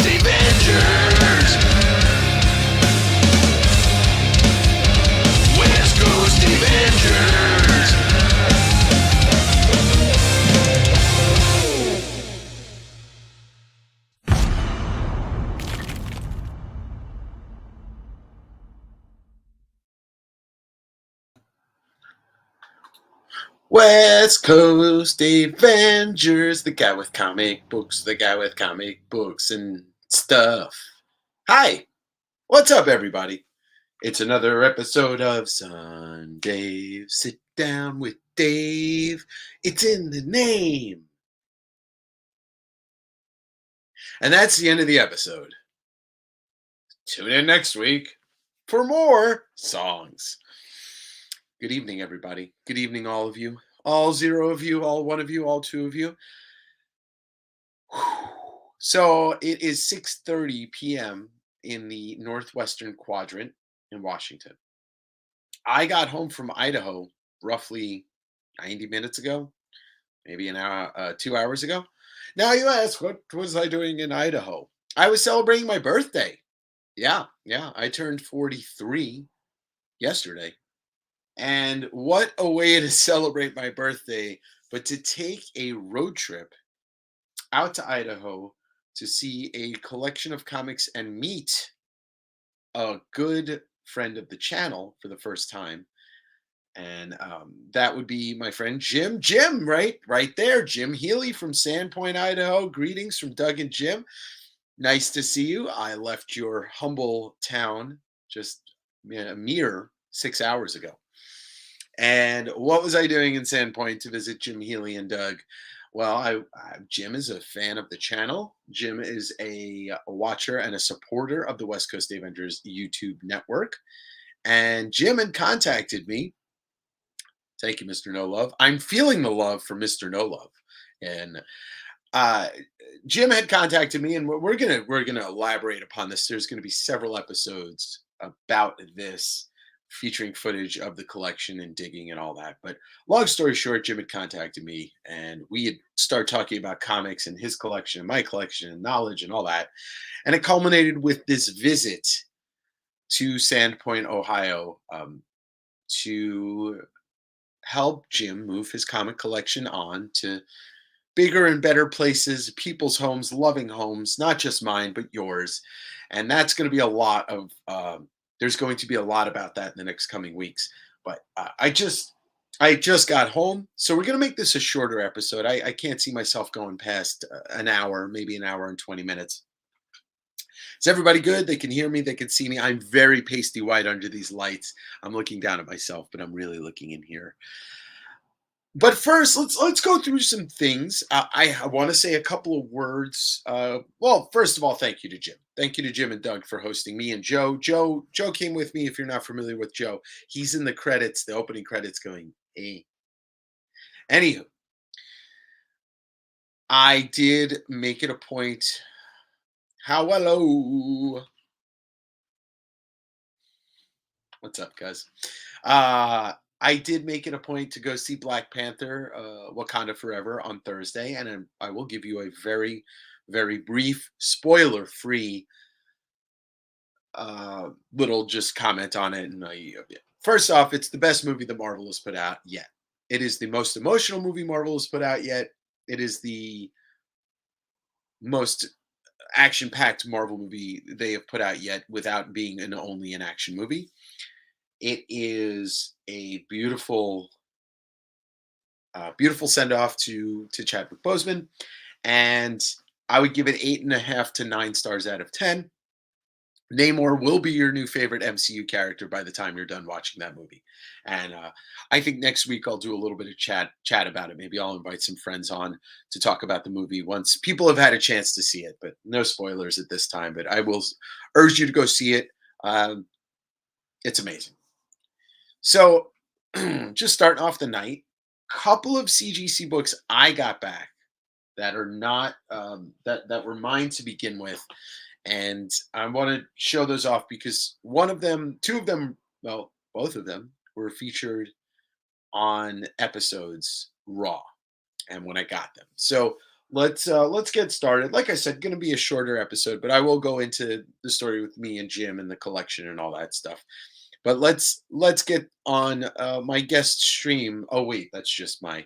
Avengers. West Coast Avengers. West Coast Avengers, the guy with comic books, and stuff. Hi, what's up, everybody? It's another episode of SunDAVE. Sit down with Dave. It's in the name. And that's the end of the episode. Tune in next week for more songs. Good evening, everybody. Good evening, all of you. All 0 of you, all 1 of you, all 2 of you. So it is 6:30 p.m. in the northwestern quadrant in Washington. I got home from Idaho roughly 90 minutes ago, maybe an hour, 2 hours ago. Now you ask, what was I doing in Idaho? I was celebrating my birthday. Yeah, I turned 43 yesterday. And what a way to celebrate my birthday, but to take a road trip out to Idaho to see a collection of comics and meet a good friend of the channel for the first time. And that would be my friend Jim. Jim, right there. Jim Healy from Sandpoint, Idaho. Greetings from Doug and Jim. Nice to see you. I left your humble town just a mere 6 hours ago. And what was I doing in Sandpoint to visit Jim Healy and Doug? Well, Jim is a fan of the channel. Jim is a watcher and a supporter of the West Coast Avengers YouTube network. And Jim had contacted me. Thank you, Mr. No Love. I'm feeling the love for Mr. No Love. And Jim had contacted me, and we're gonna elaborate upon this. There's gonna be several episodes about this, featuring footage of the collection and digging and all that. But long story short, Jim had contacted me, and we had started talking about comics and his collection and my collection and knowledge and all that. And it culminated with this visit to Sandpoint, Ohio, to help Jim move his comic collection on to bigger and better places, people's homes, loving homes, not just mine, but yours. And that's going to be a lot of there's going to be a lot about that in the next coming weeks. But I just got home, so we're going to make this a shorter episode. I can't see myself going past an hour, maybe an hour and 20 minutes. Is everybody good? They can hear me. They can see me. I'm very pasty white under these lights. I'm looking down at myself, but I'm really looking in here. But first, let's go through some things. I want to say a couple of words. Well, first of all, thank you to Jim. Thank you to Jim and Doug for hosting me and Joe. Joe came with me. If you're not familiar with Joe, he's in the credits, the opening credits, going, "Hey." Anywho, I did make it a point. Hello. What's up, guys? I did make it a point to go see Black Panther, Wakanda Forever on Thursday, and I will give you a very, very brief, spoiler-free little just comment on it. And first off, it's the best movie that Marvel has put out yet. It is the most emotional movie Marvel has put out yet. It is the most action-packed Marvel movie they have put out yet without being only an action movie. It is a beautiful send-off to Chadwick Boseman, and I would give it 8.5 to 9 stars out of 10. Namor will be your new favorite MCU character by the time you're done watching that movie. And I think next week I'll do a little bit of chat about it. Maybe I'll invite some friends on to talk about the movie once people have had a chance to see it, but no spoilers at this time. But I will urge you to go see it. It's amazing. So just starting off the night, couple of CGC books I got back that are not that were mine to begin with. And I want to show those off because two of them, well, both of them were featured on episodes Raw and when I got them. So let's get started. Like I said, going to be a shorter episode, but I will go into the story with me and Jim and the collection and all that stuff. But let's get on my guest stream. Oh wait, that's just my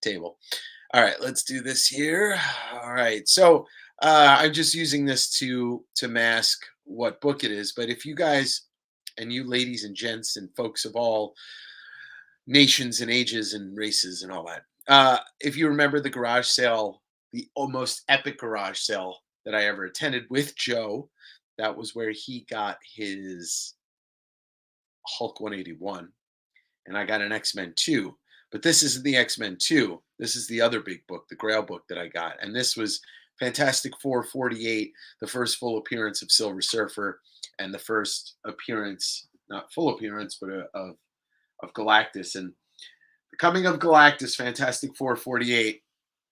table. All right, let's do this here. All right, so I'm just using this to mask what book it is. But if you guys and you ladies and gents and folks of all nations and ages and races and all that, if you remember the garage sale, the almost epic garage sale that I ever attended with Joe, that was where he got his Hulk 181 and I got an X-Men 2. But this isn't the X-Men 2. This is the other big book, the Grail book that I got. And this was Fantastic Four 48, the first full appearance of Silver Surfer and the first appearance, not full appearance, but of Galactus. And the coming of Galactus, Fantastic Four 48,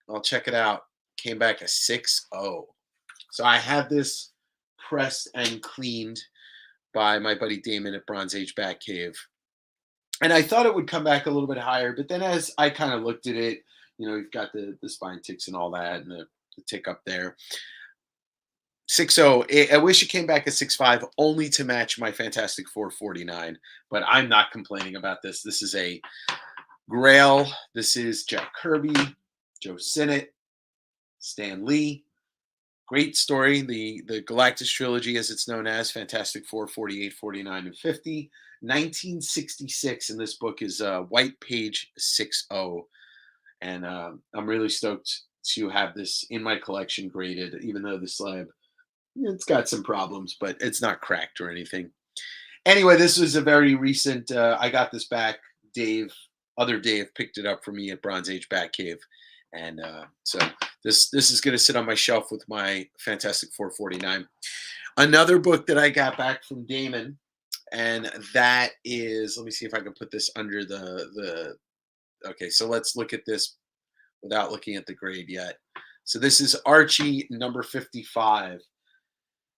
I'll check it out, came back a 6.0. So I had this pressed and cleaned by my buddy Damon at Bronze Age Batcave. And I thought it would come back a little bit higher, but then as I kind of looked at it, you've got the spine ticks and all that, and the tick up there. 6.0. I wish it came back at 6.5, only to match my Fantastic Four 49. But I'm not complaining about this. This is a Grail. This is Jack Kirby, Joe Sinnott, Stan Lee. Great story. The Galactus trilogy, as it's known as, Fantastic Four 48, 49, and 50. 1966, and this book is white page 6.0. And I'm really stoked to have this in my collection graded, even though the slab, it's got some problems, but it's not cracked or anything. Anyway, this was a very recent, I got this back. Other Dave picked it up for me at Bronze Age Batcave. And so this is going to sit on my shelf with my Fantastic Four 49. Another book that I got back from Damon, and that is, let me see if I can put this under the okay, so let's look at this without looking at the grade yet. So this is Archie number 55.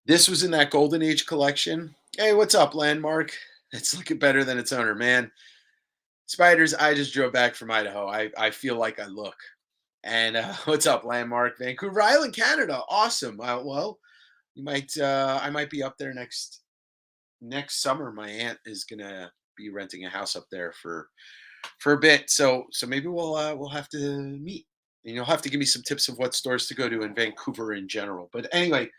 This was in that Golden Age collection. Hey, what's up, Landmark? It's looking better than its owner, man. Spiders, I just drove back from Idaho. I feel like I look. And what's up, Landmark? Vancouver Island, Canada. Awesome. Well, I might be up there next summer. My aunt is gonna be renting a house up there for a bit. So maybe we'll have to meet, and you'll have to give me some tips of what stores to go to in Vancouver in general. But anyway,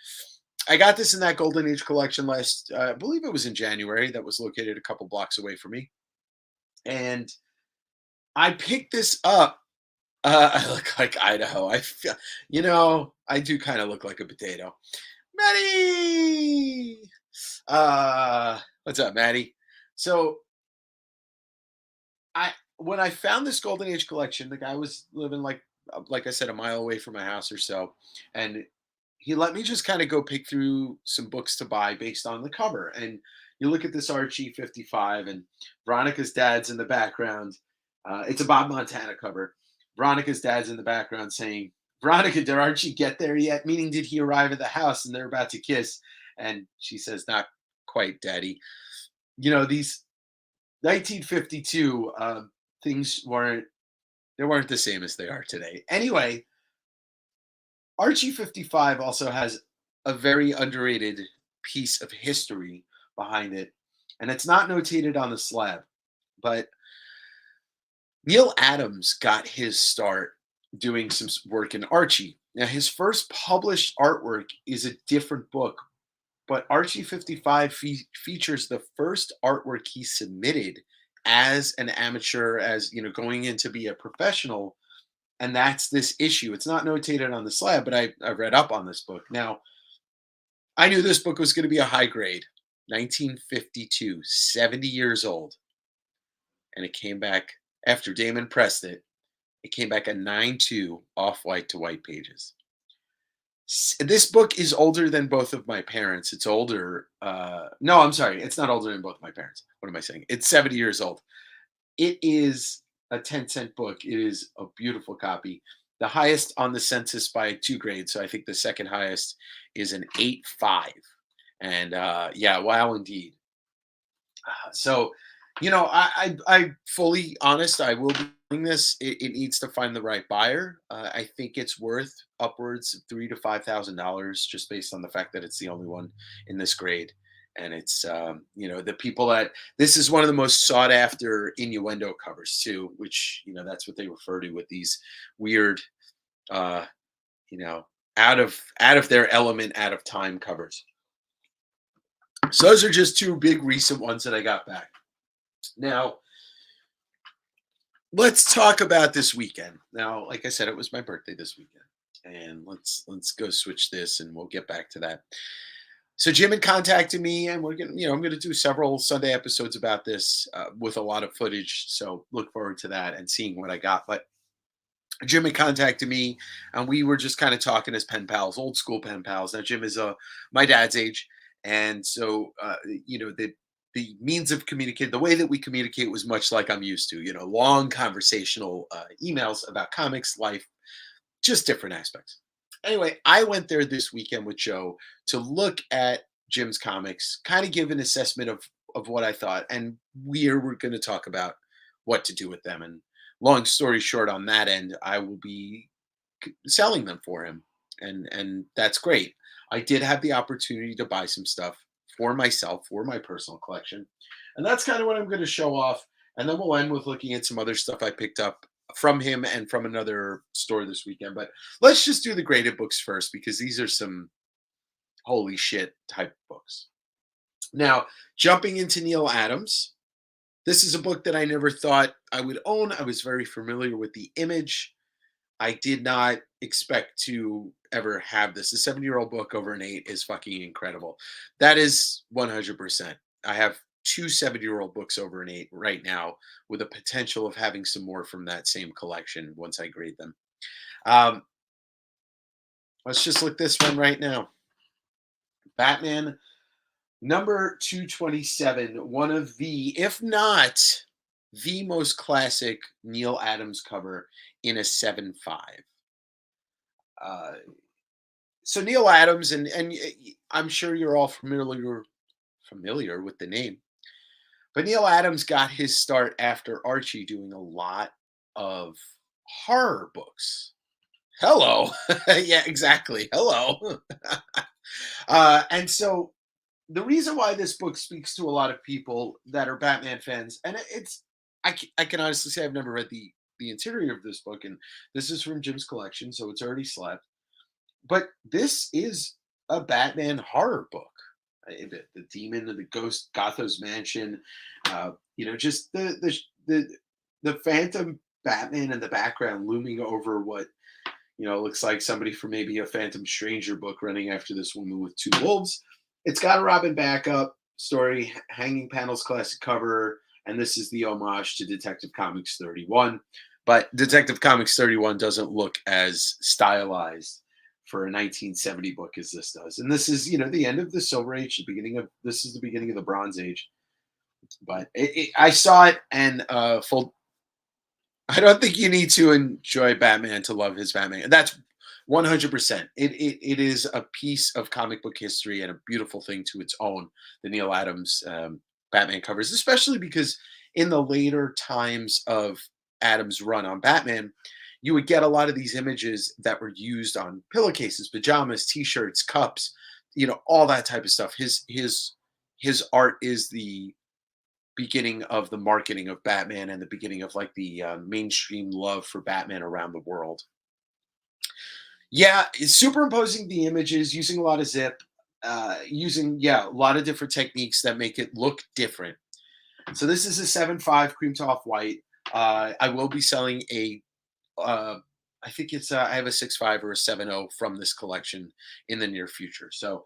I got this in that Golden Age collection last, I believe it was in January. That was located a couple blocks away from me, and I picked this up. I look like Idaho. I feel, I do kind of look like a potato. Maddie, what's up, Maddie? So when I found this Golden Age collection, the guy was living like I said, a mile away from my house or so, and he let me just kind of go pick through some books to buy based on the cover. And you look at this Archie 55, and Veronica's dad's in the background. It's a Bob Montana cover. Veronica's dad's in the background saying, "Veronica, did Archie get there yet?" Meaning, did he arrive at the house? And they're about to kiss. And she says, "Not quite, Daddy." These 1952 things weren't the same as they are today. Anyway, Archie 55 also has a very underrated piece of history behind it, and it's not notated on the slab, but Neil Adams got his start doing some work in Archie. Now, his first published artwork is a different book, but Archie 55 features the first artwork he submitted as an amateur, as going in to be a professional, and that's this issue. It's not notated on the slab, but I read up on this book. Now, I knew this book was going to be a high grade. 1952, 70 years old, and it came back after Damon pressed it. It came back a 9.2 off-white to white pages. This book is older than both of my parents. It's older. No, I'm sorry. It's not older than both of my parents. What am I saying? It's 70 years old. It is a 10-cent book. It is a beautiful copy. The highest on the census by 2 grades. So I think the second highest is an 8.5. And yeah, wow, indeed. So I fully honest. I will be doing this. It needs to find the right buyer. I think it's worth upwards of $3,000 to $5,000 just based on the fact that it's the only one in this grade, and it's the people that this is one of the most sought after innuendo covers too, which that's what they refer to with these weird, uh, you know, out of their element, out of time covers. So those are just two big recent ones that I got back. Now, let's talk about this weekend. Now, like I said, it was my birthday this weekend, and let's go switch this, and we'll get back to that. So Jim had contacted me, and I'm gonna do several Sunday episodes about this with a lot of footage. So look forward to that and seeing what I got. But Jim had contacted me, and we were just kind of talking as pen pals, old school pen pals. Now Jim is my dad's age, and so the means of communicate, the way that we communicate was much like I'm used to. Long conversational emails about comics, life, just different aspects. Anyway, I went there this weekend with Joe to look at Jim's comics, kind of give an assessment of what I thought, and we're going to talk about what to do with them. And long story short, on that end, I will be selling them for him, and that's great. I did have the opportunity to buy some stuff for myself for my personal collection, and that's kind of what I'm going to show off. And then we'll end with looking at some other stuff I picked up from him and from another store this weekend. But let's just do the graded books first because these are some holy shit type books. Now, jumping into Neil Adams, this is a book that I never thought I would own. I was very familiar with the image. I did not expect to ever have this. A 7-year-old book over an 8 is fucking incredible. That is 100%. I have two 7-year-old books over an 8 right now with a potential of having some more from that same collection once I grade them. Um, let's just look this one right now. Batman number 227, one of the, if not the most classic Neil Adams cover in a 7.5. Uh, so Neil Adams, and I'm sure you're all familiar with the name, but Neil Adams got his start after Archie doing a lot of horror books. Hello, yeah, exactly. Hello, and so the reason why this book speaks to a lot of people that are Batman fans, and I can honestly say I've never read the interior of this book, and this is from Jim's collection, so it's already slept. But this is a Batman horror book. The demon of the ghost, Gotham's mansion, just the Phantom Batman in the background looming over what looks like somebody from maybe a Phantom Stranger book running after this woman with two wolves. It's got a Robin backup story, hanging panels classic cover, and this is the homage to Detective Comics 31. But Detective Comics 31 doesn't look as stylized for a 1970 book as this does. And this is, the end of the Silver Age, this is the beginning of the Bronze Age. But I saw it, and I don't think you need to enjoy Batman to love his Batman. That's 100%. It is a piece of comic book history and a beautiful thing to its own. The Neil Adams Batman covers, especially because in the later times of Adams' run on Batman, you would get a lot of these images that were used on pillowcases, pajamas, T-shirts, cups, all that type of stuff. His art is the beginning of the marketing of Batman and the beginning of like the mainstream love for Batman around the world. Yeah, it's superimposing the images, using a lot of zip, using a lot of different techniques that make it look different. So this is a 7.5 cream to off white. I will be selling uh, I think I have a 6.5 or a 7.0 from this collection in the near future. So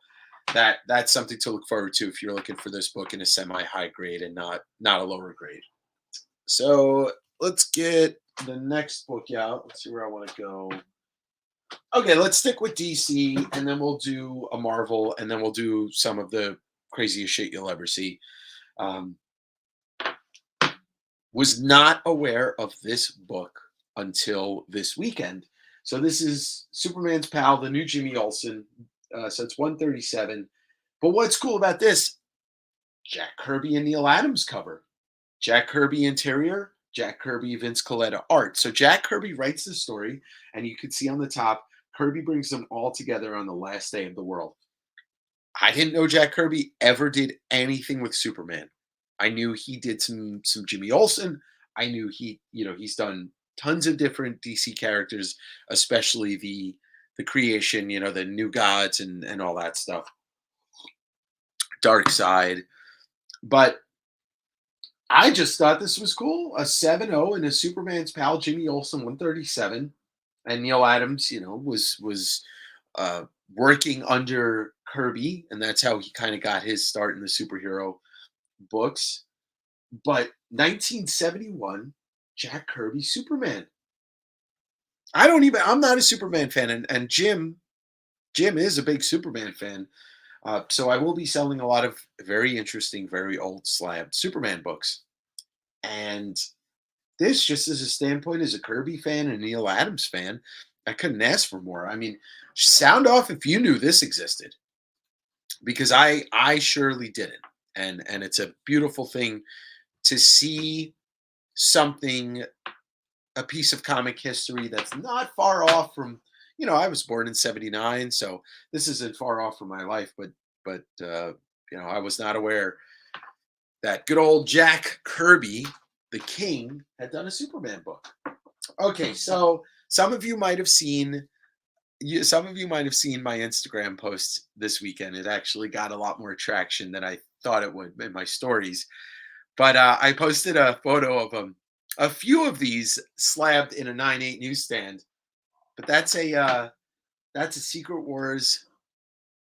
that's something to look forward to if you're looking for this book in a semi-high grade and not a lower grade. So let's get the next book out. Let's see where I want to go. Okay, let's stick with DC, and then we'll do a Marvel, and then we'll do some of the craziest shit you'll ever see. Um, was not aware of this book until this weekend. So this is Superman's pal, the new Jimmy Olsen. So it's 137. But what's cool about this? Jack Kirby and Neil Adams cover. Jack Kirby interior, Jack Kirby, Vince Coletta art. So Jack Kirby writes the story, and you can see on the top, Kirby brings them all together on the last day of the world. I didn't know Jack Kirby ever did anything with Superman. I knew he did some Jimmy Olsen. I knew he's done tons of different DC characters, especially the creation, the new gods and all that stuff. Dark Side. But I just thought this was cool. A 7-0 and a Superman's pal, Jimmy Olsen, 137. And Neil Adams, was uh, working under Kirby, and that's how he kind of got his start in the superhero books. But 1971, Jack Kirby Superman. I'm not a Superman fan, and Jim is a big Superman fan. So I will be selling a lot of very interesting, very old slab Superman books. And this, just as a standpoint, as a Kirby fan and Neil Adams fan, I couldn't ask for more. I mean, sound off if you knew this existed, because I surely didn't. And it's a beautiful thing to see something, a piece of comic history that's not far off from, I was born in 79, so this isn't far off from my life, but I was not aware that good old Jack Kirby, the king, had done a Superman book. Okay, so some of you might have seen some of you might have seen my Instagram post this weekend. It actually got a lot more traction than I thought it would in my stories. But I posted a photo of a few of these slabbed in a 9/8 newsstand. But that's a Secret Wars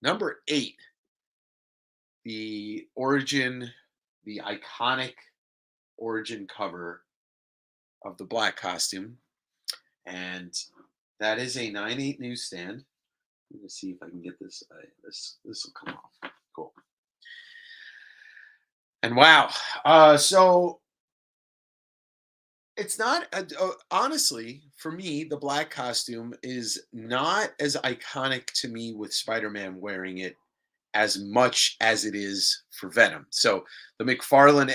#8, the origin, the iconic origin cover of the black costume, and that is a 9/8 newsstand. Let me see if I can get this. This will come off. Cool. And wow, so it's not honestly, for me, the black costume is not as iconic to me with Spider-Man wearing it as much as it is for Venom. So the McFarlane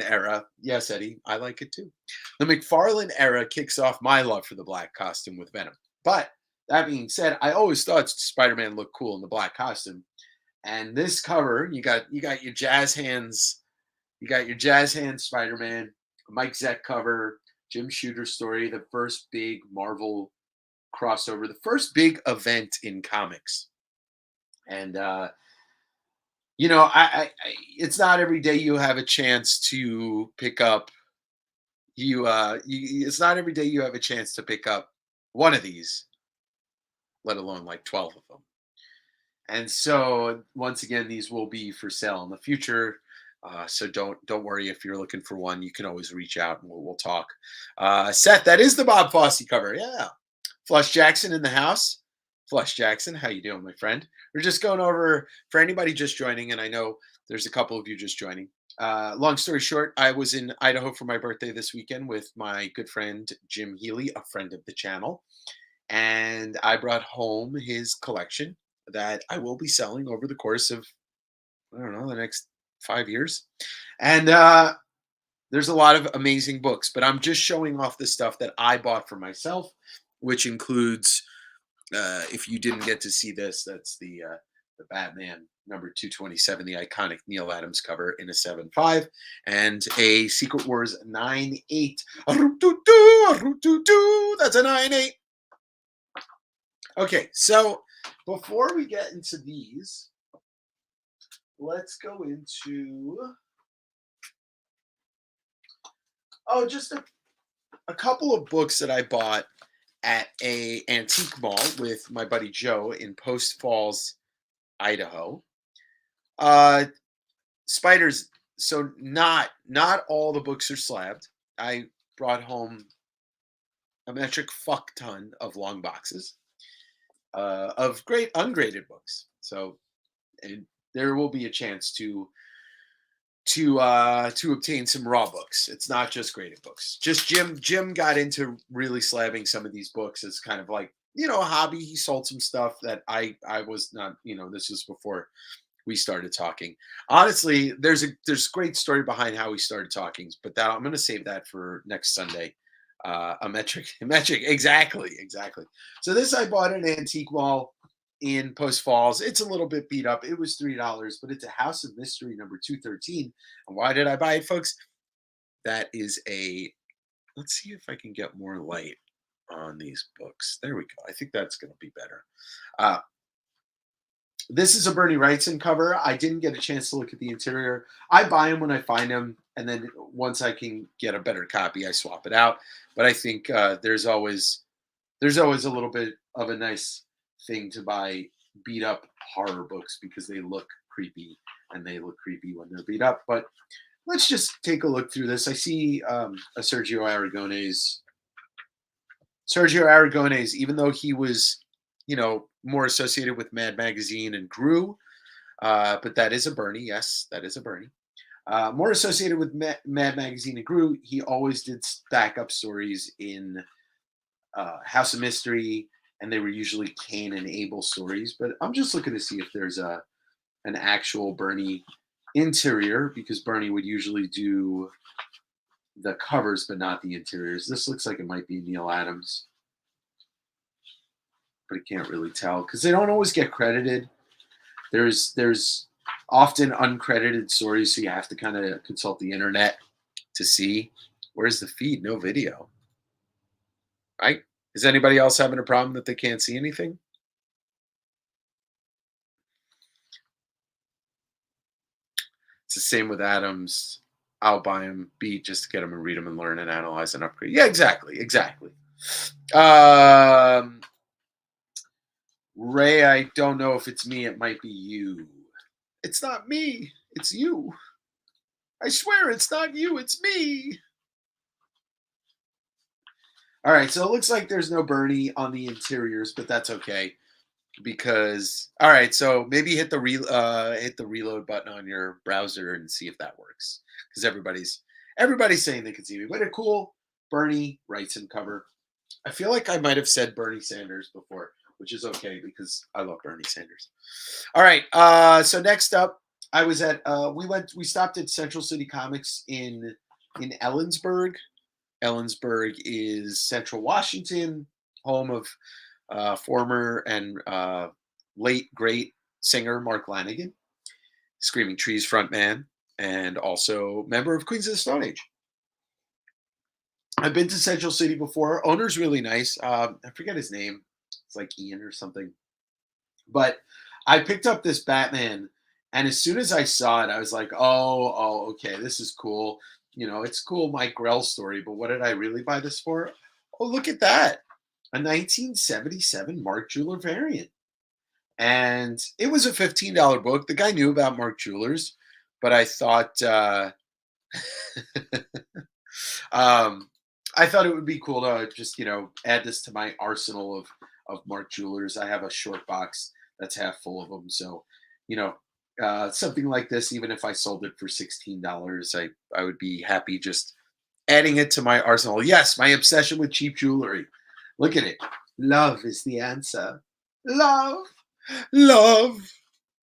era, yes, Eddie, I like it too. The McFarlane era kicks off my love for the black costume with Venom. But that being said, I always thought Spider-Man looked cool in the black costume. And this cover, you got your jazz hands, Spider-Man, Mike Zeck cover, Jim Shooter story, the first big Marvel crossover, the first big event in comics. And it's not every day you have a chance to pick up it's not every day you have a chance to pick up one of these, let alone like 12 of them. And so once again, these will be for sale in the future. So don't worry if you're looking for one. You can always reach out and we'll talk. Seth, that is the Bob Fosse cover. Yeah. Flush Jackson in the house. Flush Jackson, how you doing, my friend? We're just going over, for anybody just joining, and I know there's a couple of you just joining. Long story short, I was in Idaho for my birthday this weekend with my good friend Jim Healy, a friend of the channel, and I brought home his collection that I will be selling over the course of, I don't know, the next 5 years. And there's a lot of amazing books, but I'm just showing off the stuff that I bought for myself, which includes, if you didn't get to see this, that's the Batman #227, the iconic Neil Adams cover in a 7.5, and a Secret Wars 9/8. That's a 9/8. Okay, so before we get into these, let's go into just a couple of books that I bought at a antique mall with my buddy Joe in Post Falls, Idaho. Spiders. So not all the books are slabbed. I brought home a metric fuck ton of long boxes of great ungraded books. So there will be a chance to obtain some raw books. It's not just graded books. Just Jim got into really slabbing some of these books as kind of like, a hobby. He sold some stuff that I was not, this was before we started talking. Honestly, there's a great story behind how we started talking, but that I'm going to save that for next Sunday. A metric, metric, exactly. So this I bought at an antique mall in Post Falls. It's a little bit beat up. It was $3, but it's a House of Mystery number 213. And why did I buy it, folks? That is a. Let's see if I can get more light on these books. There we go. I think that's going to be better. Uh, this is a Bernie Wrightson cover. I didn't get a chance to look at the interior. I buy them when I find them, and then once I can get a better copy, I swap it out. But I think there's always a little bit of a nice thing to buy beat up horror books because they look creepy and they look creepy when they're beat up. But let's just take a look through this. I see a Sergio Aragones, even though he was, more associated with Mad Magazine and Grew, but that is a Bernie. Yes, that is a Bernie. More associated with Mad Magazine and Grew, he always did stack up stories in House of Mystery, and they were usually Cain and Abel stories. But I'm just looking to see if there's an actual Bernie interior, because Bernie would usually do the covers but not the interiors. This looks like it might be Neil Adams, but I can't really tell because they don't always get credited. There's often uncredited stories, so you have to kind of consult the internet to see. Where's the feed? No video. Right? Is anybody else having a problem that they can't see anything? It's the same with Adams. I'll buy him beat just to get him and read them and learn and analyze and upgrade. Yeah, exactly. Ray, I don't know if it's me. It might be you. It's not me. It's you. I swear it's not you. It's me. All right, so it looks like there's no Bernie on the interiors, but that's okay because all right, so maybe hit the reload button on your browser and see if that works because everybody's saying they can see me. But a cool Bernie Wrightson cover. I feel like I might have said Bernie Sanders before, which is okay because I love Bernie Sanders. All right, so next up, I was at we stopped at Central City Comics in Ellensburg. Ellensburg is Central Washington, home of former and late great singer Mark Lanigan, Screaming Trees frontman, and also member of Queens of the Stone Age. I've been to Central City before. Owner's really nice. I forget his name. It's like Ian or something. But I picked up this Batman, and as soon as I saw it, I was like, oh, okay, this is cool. It's cool Mike Grell story, but what did I really buy this for? Oh, look at that. A 1977 Mark Jeweler variant. And it was a $15 book. The guy knew about Mark Jewelers, but I thought I thought it would be cool to just, add this to my arsenal of Mark Jewelers. I have a short box that's half full of them. So, something like this, even if I sold it for $16, I would be happy just adding it to my arsenal. Yes, my obsession with cheap jewelry. Look at it. Love is the answer. Love, love,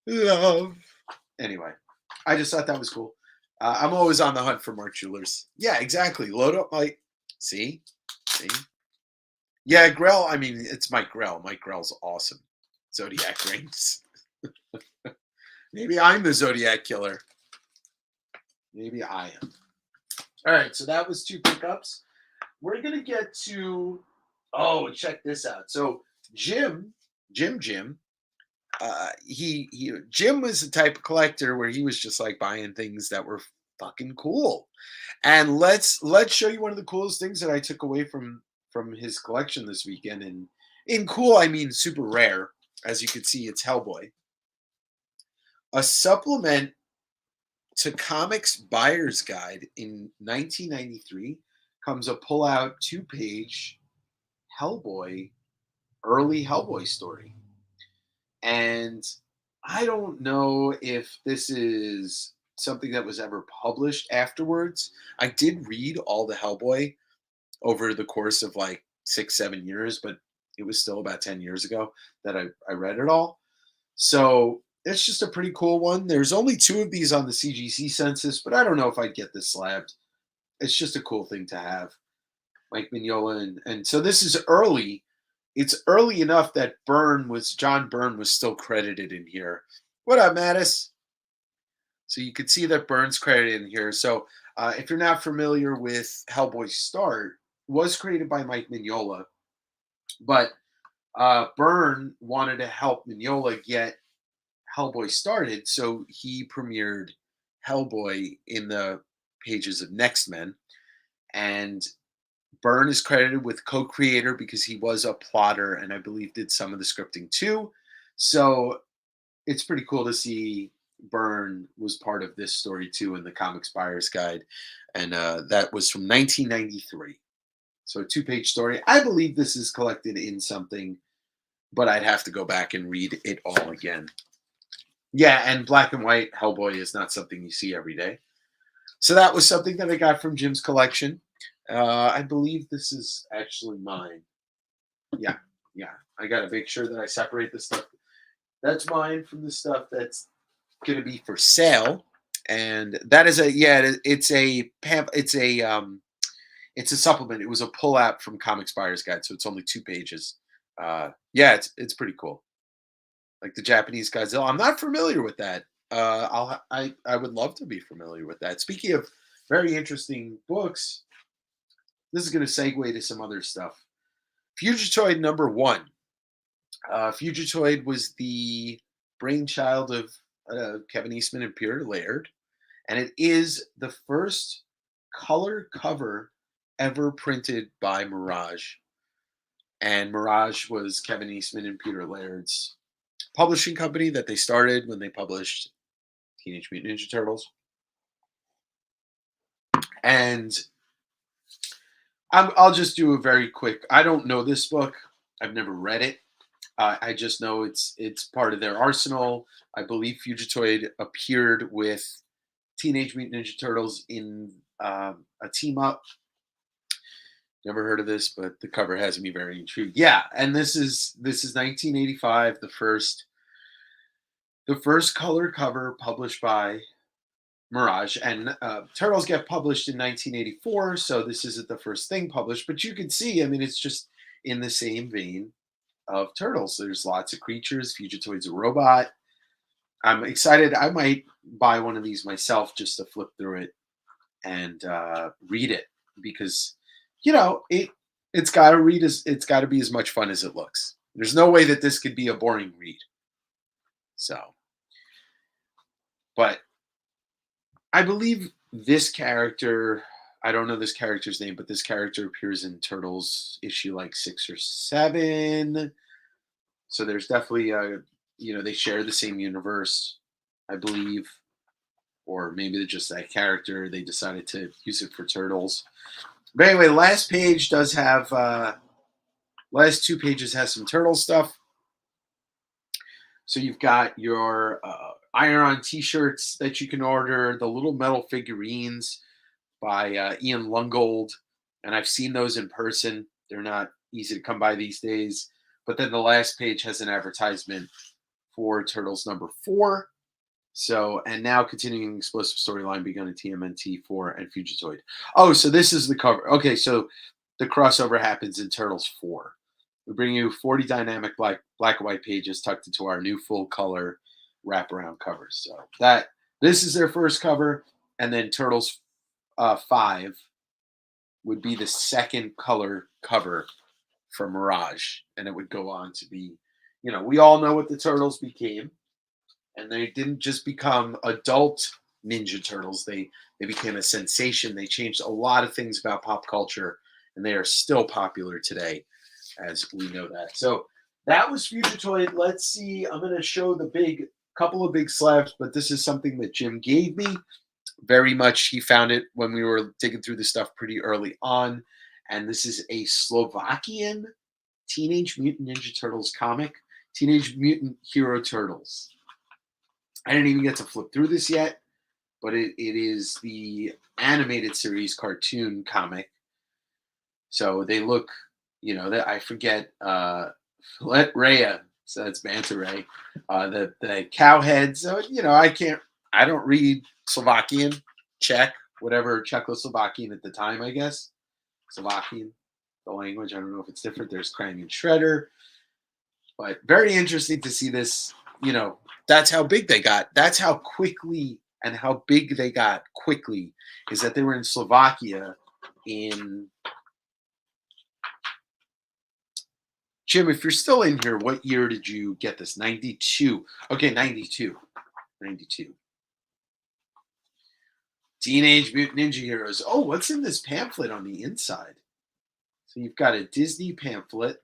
love. Anyway, I just thought that was cool. I'm always on the hunt for Mark Jewelers. Yeah, exactly. Load up my. See? Yeah, Grell. I mean, it's Mike Grell. Mike Grell's awesome. Zodiac rings. Maybe I'm the Zodiac killer. Maybe I am. All right, so that was 2 pickups. We're going to get to, check this out. So Jim, Jim was the type of collector where he was just like buying things that were fucking cool. And let's show you one of the coolest things that I took away from his collection this weekend. And in cool, I mean super rare. As you can see, it's Hellboy. A supplement to Comics Buyer's Guide in 1993 comes a pull-out 2-page Hellboy, early Hellboy story. And I don't know if this is something that was ever published afterwards. I did read all the Hellboy over the course of like 6-7 years, but it was still about 10 years ago that I read it all. So It's just a pretty cool one. There's only 2 of these on the CGC census, but I don't know if I'd get this slabbed. It's just a cool thing to have. Mike Mignola, and so this is early. It's early enough that John Byrne was still credited in here. What up, Mattis? So you can see that Byrne's credited in here. So if you're not familiar with Hellboy Start, was created by Mike Mignola, but Byrne wanted to help Mignola get Hellboy started, so he premiered Hellboy in the pages of Next Men, and Byrne is credited with co-creator because he was a plotter and I believe did some of the scripting too. So it's pretty cool to see Byrne was part of this story too in the Comics Buyer's Guide, and that was from 1993. So a two-page story. I believe this is collected in something, but I'd have to go back and read it all again. Yeah, and black and white Hellboy is not something you see every day. So that was something that I got from Jim's collection. I believe this is actually mine. Yeah, yeah. I got to make sure that I separate the stuff. That's mine from the stuff that's going to be for sale. And that is it's a supplement. It was a pull out from Comics Buyer's Guide, so it's only 2 pages. Yeah, it's pretty cool. Like the Japanese Godzilla. I'm not familiar with that. I would love to be familiar with that. Speaking of very interesting books, this is going to segue to some other stuff. Fugitoid #1. Fugitoid was the brainchild of Kevin Eastman and Peter Laird, and it is the first color cover ever printed by Mirage. And Mirage was Kevin Eastman and Peter Laird's publishing company that they started when they published Teenage Mutant Ninja Turtles. And I'll just do a very quick. I don't know this book. I've never read it. I just know it's part of their arsenal. I believe Fugitoid appeared with Teenage Mutant Ninja Turtles in a team up. Never heard of this, but the cover has me very intrigued. Yeah, and this is 1985, the first color cover published by Mirage, and Turtles get published in 1984, so this isn't the first thing published. But you can see, I mean, it's just in the same vein of Turtles. There's lots of creatures. Fugitoid's a robot. I'm excited. I might buy one of these myself just to flip through it and read it because it's got to be as much fun as it looks. There's no way that this could be a boring read. So, but I believe this character, I don't know this character's name, but this character appears in Turtles issue like 6 or 7. So there's definitely they share the same universe, I believe. Or maybe they're just that character. They decided to use it for Turtles. But anyway, the last page does have last 2 pages has some Turtle stuff. So you've got your Iron-On t-shirts that you can order, the little metal figurines by Ian Lungold, and I've seen those in person. They're not easy to come by these days. But then the last page has an advertisement for Turtles #4. So, and now continuing explosive storyline begun in TMNT 4 and Fugitoid. Oh, so this is the cover. Okay, so the crossover happens in Turtles 4. We bring you 40 dynamic black and white pages tucked into our new full color wraparound covers. So this is their first cover, and then Turtles 5 would be the second color cover from Mirage, and it would go on to be, we all know what the Turtles became, and they didn't just become adult Ninja Turtles. They became a sensation. They changed a lot of things about pop culture, and they are still popular today, as we know that. So that was Fugitoid. Let's see. I'm going to show the couple of big slabs, but this is something that Jim gave me. Very much, he found it when we were digging through the stuff pretty early on. And this is a Slovakian Teenage Mutant Ninja Turtles comic, Teenage Mutant Hero Turtles. I didn't even get to flip through this yet, but it is the animated series cartoon comic. So they look, that I forget, let Rhea So that's Manta Ray. The cowheads. So I can't. I don't read Slovakian, Czech, whatever Czechoslovakian at the time. I guess Slovakian, the language. I don't know if it's different. There's Crimean Shredder, but very interesting to see this. That's how big they got. That's how quickly and how big they got quickly is that they were in Slovakia in Jim, if you're still in here, what year did you get this? 92. Okay, 92. 92. Teenage Mutant Ninja Heroes. Oh, what's in this pamphlet on the inside? So you've got a Disney pamphlet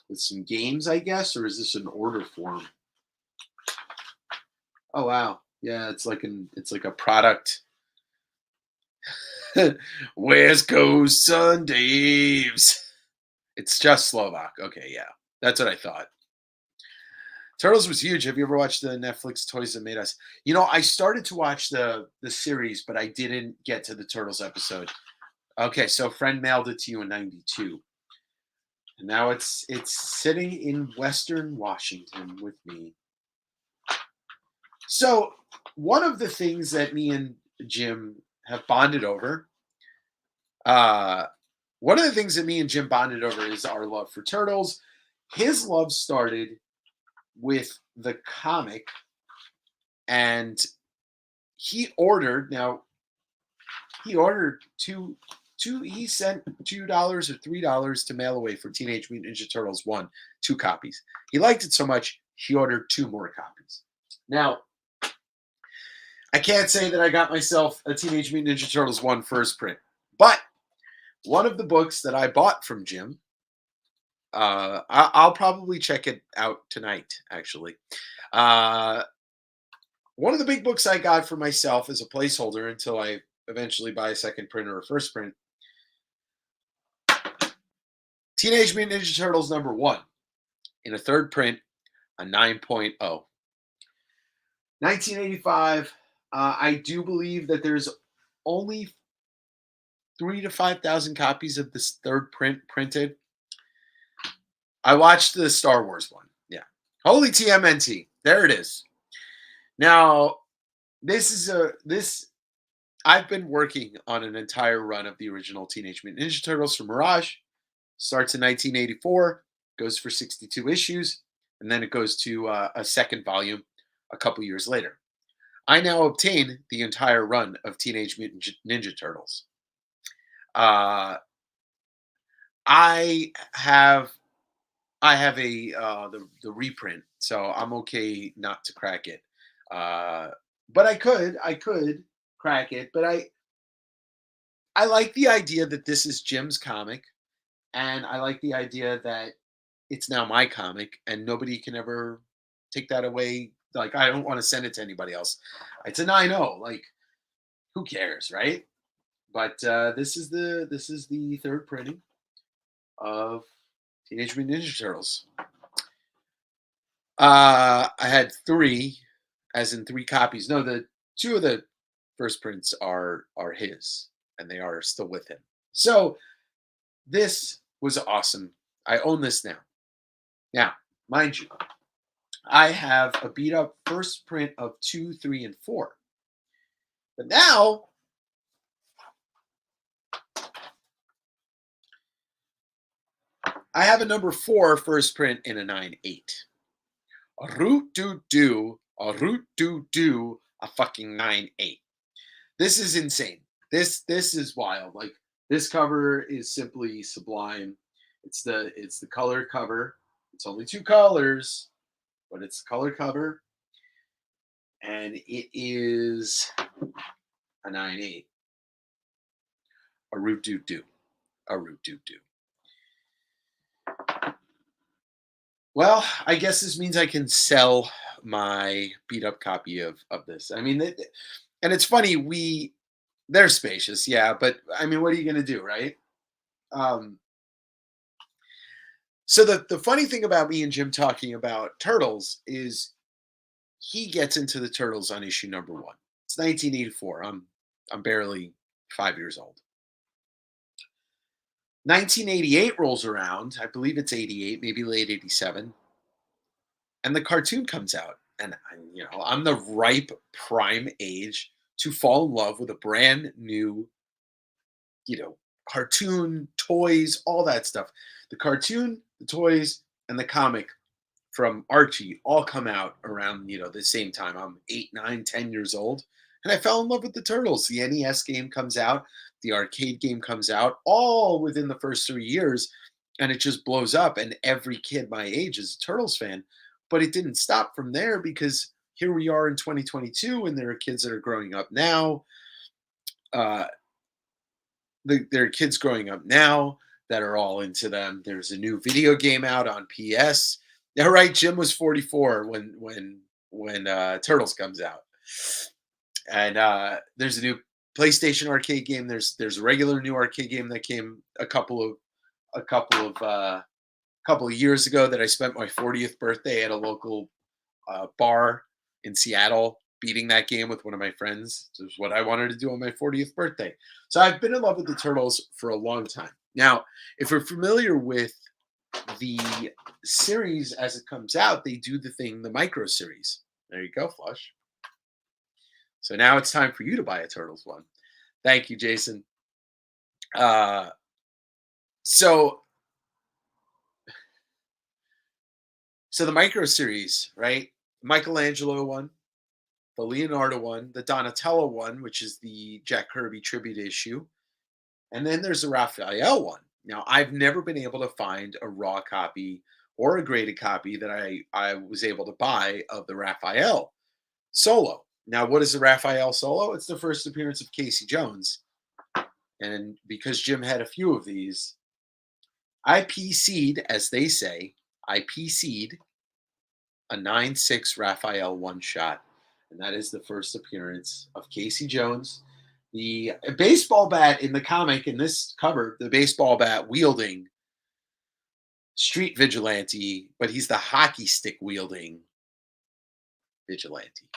with some games, I guess, or is this an order form? Oh wow. Yeah, it's like a product. West Coast SunDAVEs. It's just Slovak. Okay, yeah. That's what I thought. Turtles was huge. Have you ever watched the Netflix Toys That Made Us? I started to watch the series, but I didn't get to the Turtles episode. Okay, so friend mailed it to you in 92. And now it's sitting in Western Washington with me. So one of the things that me and Jim have bonded over, one of the things that me and Jim bonded over is our love for Turtles. His love started with the comic, and he ordered he sent $2 or $3 to mail away for Teenage Mutant Ninja Turtles 1, 2 copies. He liked it so much he ordered 2 more copies. Now, I can't say that I got myself a Teenage Mutant Ninja Turtles 1 first print, but one of the books that I bought from Jim, I'll probably check it out tonight, actually. One of the big books I got for myself as a placeholder until I eventually buy a second print or a first print, Teenage Mutant Ninja Turtles number 1 in a third print, a 9.0. 1985. I do believe that there's only 3,000 to 5,000 copies of this third print printed. I watched the Star Wars one. Yeah. Holy TMNT. There it is. Now, I've been working on an entire run of the original Teenage Mutant Ninja Turtles from Mirage. Starts in 1984, goes for 62 issues, and then it goes to a second volume a couple years later. I now obtain the entire run of Teenage Mutant Ninja Turtles. I have the reprint, so I'm okay not to crack it. But I could crack it, but I like the idea that this is Jim's comic, and I like the idea that it's now my comic, and nobody can ever take that away. Like, I don't want to send it to anybody else. It's a 9.0. Like, who cares, right? But this is the third printing of Teenage Mutant Ninja Turtles. I had 3, as in 3 copies. No, the 2 of the first prints are his, and they are still with him. So this was awesome. I own this now. Now, mind you, I have a beat up first print of 2, 3, and 4. But now I have a number 4 first print in a 9.8. A root doo doo, a root doo doo, a fucking 9.8. This is insane. This is wild. Like, this cover is simply sublime. It's the color cover. It's only 2 colors, but it's the color cover, and it is a 9.8. A root doo doo, a root doo doo. Well, I guess this means I can sell my beat up copy of this. I mean, and it's funny, they're spacious, yeah, but I mean, what are you going to do, right? So the funny thing about me and Jim talking about Turtles is he gets into the Turtles on issue number 1. It's 1984. I'm barely 5 years old. 1988 rolls around. I believe it's 88, maybe late 87, and the cartoon comes out. And I'm the ripe prime age to fall in love with a brand new, you know, cartoon, toys, all that stuff. The cartoon, the toys, and the comic from Archie all come out around, the same time. I'm 8, 9, 10 years old. And I fell in love with the Turtles. The NES game comes out, the arcade game comes out, all within the first 3 years. And it just blows up. And every kid my age is a Turtles fan. But it didn't stop from there because here we are in 2022, and there are kids that are growing up now. Uh, there are kids growing up now that are all into them. There's a new video game out on PS. Yeah, right. Jim was 44 when Turtles comes out, and there's a new PlayStation arcade game. There's a regular new arcade game that came a couple of years ago that I spent my 40th birthday at a local bar in Seattle, beating that game with one of my friends. It was what I wanted to do on my 40th birthday. So I've been in love with the Turtles for a long time. Now, if we're familiar with the series as it comes out, they do the thing, the micro series. There you go, Flush. So now it's time for you to buy a Turtles one. Thank you, Jason. Uh, so, so the micro series, right? Michelangelo one, the Leonardo one, the Donatello one, which is the Jack Kirby tribute issue, and then there's the Raphael one. Now, I've never been able to find a raw copy or a graded copy that I was able to buy of the Raphael solo. Now, what is the Raphael solo? It's the first appearance of Casey Jones. And because Jim had a few of these, I PC'd, as they say, I PC'd a 9/6 Raphael one shot. And that is the first appearance of Casey Jones. The baseball bat in the comic, in this cover, the baseball bat wielding street vigilante, but he's the hockey stick wielding vigilante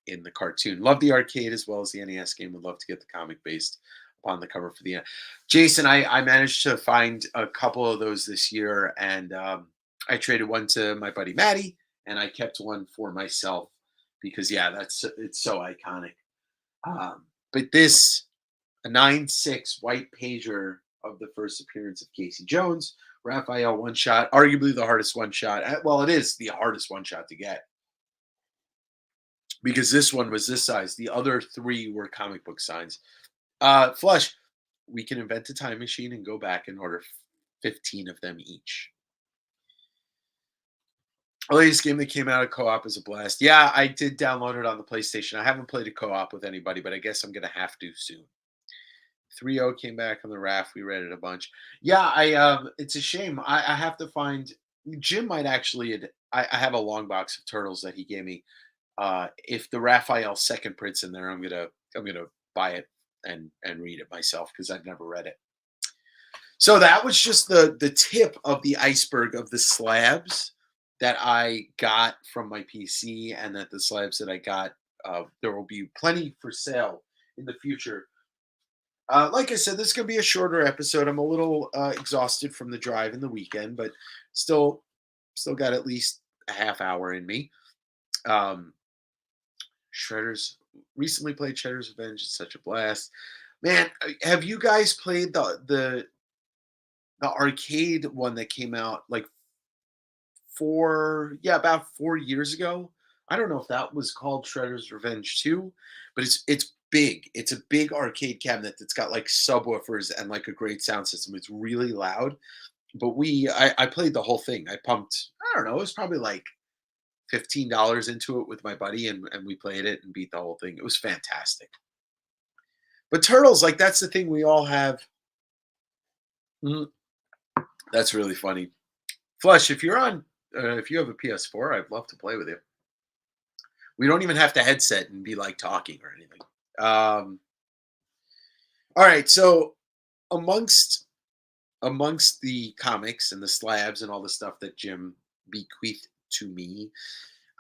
in the cartoon. Love the arcade as well as the NES game. Would love to get the comic based upon the cover for the Jason. I managed to find a couple of those this year, and I traded one to my buddy Maddie, and I kept one for myself because it's so iconic. But this, a 9/6 white pager of the first appearance of Casey Jones, Raphael one shot, arguably the hardest one shot. Well, it is the hardest one shot to get because this one was this size. The other three were comic book signs. Flush, we can invent a time machine and go back and order 15 of them each. The latest game that came out of co-op is a blast. Yeah, I did download it on the PlayStation. I haven't played a co-op with anybody, but I guess I'm going to have to soon. 3.0 came back on the raft. We read it a bunch. Yeah, it's a shame. I have to find. Jim might actually. I have a long box of Turtles that he gave me. If the Raphael second print's in there, I'm gonna buy it and read it myself because I've never read it. So that was just the tip of the iceberg of the slabs that I got from my PC, and that the slabs that I got, there will be plenty for sale in the future. Like I said, this is gonna be a shorter episode. I'm a little exhausted from the drive in the weekend, but still got at least a half hour in me. Um, Shredder's recently played Shredder's Revenge. It's such a blast, man. Have you guys played the arcade one that came out like about 4 years ago? I don't know if that was called Shredder's Revenge 2, but it's big. It's a big arcade cabinet that's got like subwoofers and like a great sound system. It's really loud. But I played the whole thing. I pumped, I don't know, it was probably like $15 into it with my buddy, and we played it and beat the whole thing. It was fantastic. But Turtles, like that's the thing we all have. Mm, that's really funny. Flush, if you have a PS4, I'd love to play with you. We don't even have to headset and be like talking or anything. All right, so amongst the comics and the slabs and all the stuff that Jim bequeathed to me,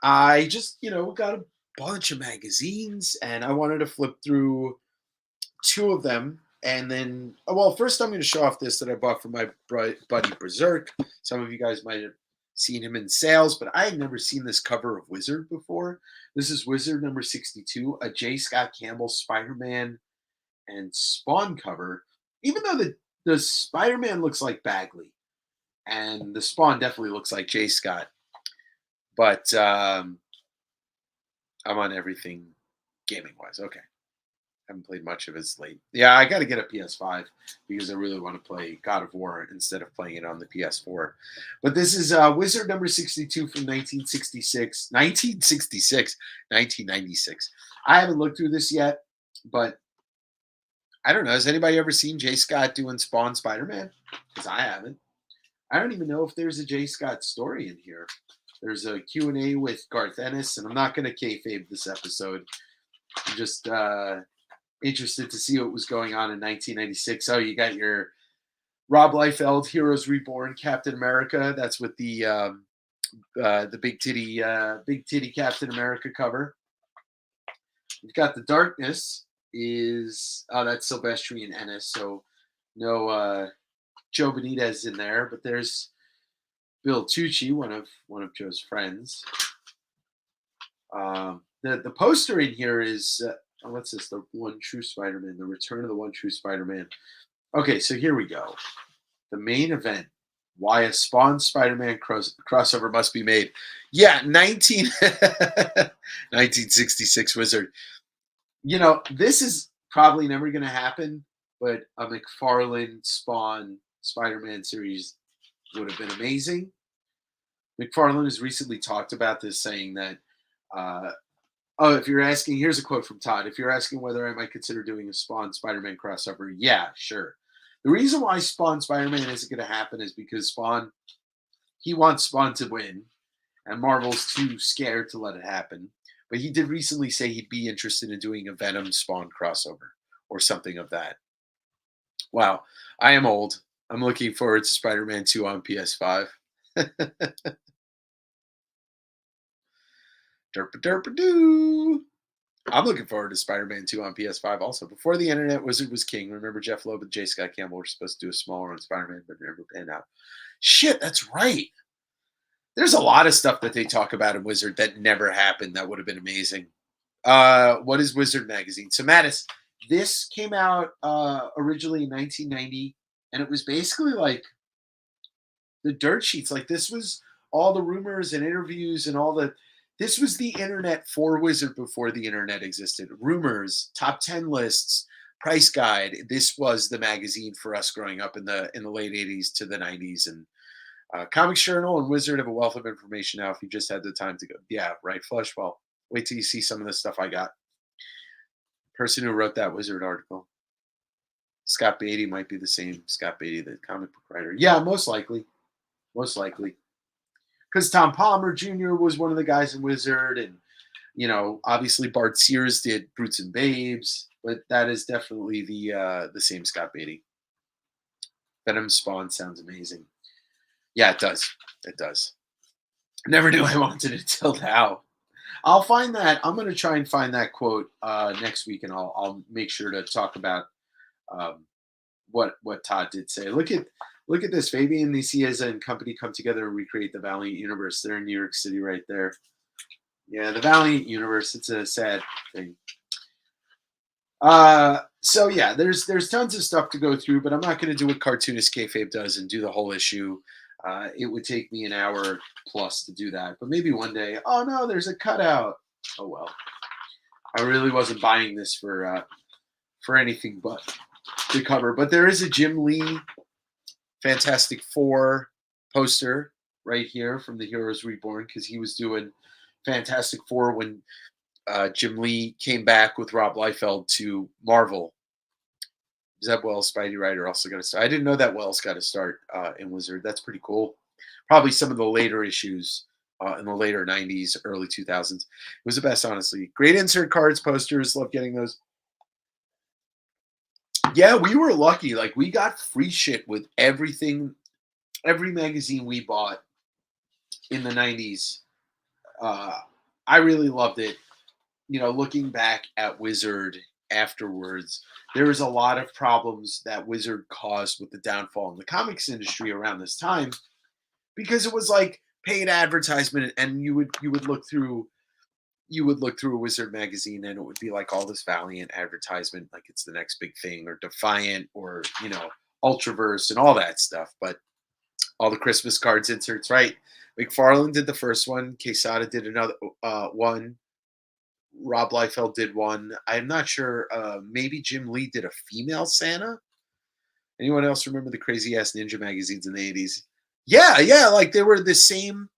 I just got a bunch of magazines, and I wanted to flip through two of them And then, oh, well, first I'm going to show off this that I bought from my buddy Berserk. Some of you guys might have seen him in sales, but I had never seen this cover of Wizard before. This is Wizard number 62, a J. Scott Campbell Spider-Man and Spawn cover. Even though the Spider-Man looks like Bagley, and the Spawn definitely looks like J. Scott, but I'm on everything gaming wise. Okay. Haven't played much of his late. Yeah, I got to get a PS5 because I really want to play God of War instead of playing it on the PS4. But this is Wizard number 62 from 1966. 1966? 1996. I haven't looked through this yet, but I don't know. Has anybody ever seen J. Scott doing Spawn Spider-Man? Because I haven't. I don't even know if there's a J. Scott story in here. There's a Q&A with Garth Ennis, and I'm not going to kayfabe this episode. I'm just interested to see what was going on in 1996. Oh, you got your Rob Liefeld Heroes Reborn Captain America. That's with the big titty Captain America cover. You've got the Darkness is that's Silvestri and Ennis, so no Joe Benitez in there, but there's Bill Tucci, one of Joe's friends. The poster in here is what's this? The One True Spider-Man, the Return of the One True Spider-Man. Okay, so here we go. The main event: why a Spawn Spider-Man crossover must be made. Yeah, 1966 Wizard. You know, this is probably never going to happen, but a McFarlane Spawn Spider-Man series would have been amazing. McFarlane has recently talked about this, saying that, if you're asking, here's a quote from Todd. If you're asking whether I might consider doing a Spawn Spider-Man crossover, yeah, sure. The reason why Spawn Spider-Man isn't going to happen is because he wants Spawn to win, and Marvel's too scared to let it happen. But he did recently say he'd be interested in doing a Venom Spawn crossover or something of that. Wow, I am old. I'm looking forward to Spider-Man 2 on PS5. Derpa-derpa-doo. I'm looking forward to Spider-Man 2 on PS5 also. Before the internet, Wizard was king. Remember Jeff Loeb and J. Scott Campbell were supposed to do a smaller on Spider-Man, but never panned out. Shit, that's right. There's a lot of stuff that they talk about in Wizard that never happened that would have been amazing. What is Wizard Magazine? So, Mattis, this came out originally in 1990, and it was basically like the dirt sheets. Like, this was all the rumors and interviews and all the. This was the internet for Wizard before the internet existed. Rumors, top 10 lists, price guide. This was the magazine for us growing up in the late 80s to the 90s. And Comics Journal and Wizard have a wealth of information now if you just had the time to go. Yeah, right, Flush. Well, wait till you see some of the stuff I got. Person who wrote that Wizard article. Scott Beatty might be the same Scott Beatty, the comic book writer. Yeah, most likely. Most likely. Because Tom Palmer Jr. was one of the guys in Wizard, and obviously Bart Sears did Brutes and Babes, but that is definitely the same Scott Beatty. Venom Spawn sounds amazing. Yeah, it does. It does. Never knew I wanted it till now. I'll find that. I'm going to try and find that quote next week, and I'll make sure to talk about what Todd did say. Look at this. Fabian Nicieza and company come together and recreate the Valiant universe. They're in New York City right there. Yeah, the Valiant universe. It's a sad thing. So yeah, there's tons of stuff to go through, but I'm not going to do what cartoonist kayfabe does and do the whole issue. It would take me an hour plus to do that, but maybe one day. Oh no, there's a cutout. Oh well. I really wasn't buying this for anything but the cover. But there is a Jim Lee Fantastic Four poster right here from the Heroes Reborn, because he was doing Fantastic Four when Jim Lee came back with Rob Liefeld to Marvel. Zeb Wells, Spidey writer, also got to start. I didn't know that Wells got to start in Wizard. That's pretty cool. Probably some of the later issues in the later 90s, early 2000s. It was the best, honestly. Great insert cards, posters. Love getting those. Yeah, we were lucky. Like, we got free shit with everything, every magazine we bought in the 90s. I really loved it. Looking back at Wizard afterwards, there was a lot of problems that Wizard caused with the downfall in the comics industry around this time because it was like paid advertisement, and you would look through a Wizard magazine and it would be like all this Valiant advertisement, like it's the next big thing, or Defiant, or Ultraverse and all that stuff. But all the Christmas cards inserts, right? McFarlane did the first one. Quesada did another one. Rob Liefeld did one. I'm not sure. Maybe Jim Lee did a female Santa. Anyone else remember the crazy ass ninja magazines in the 80s? Yeah, yeah. Like they were the same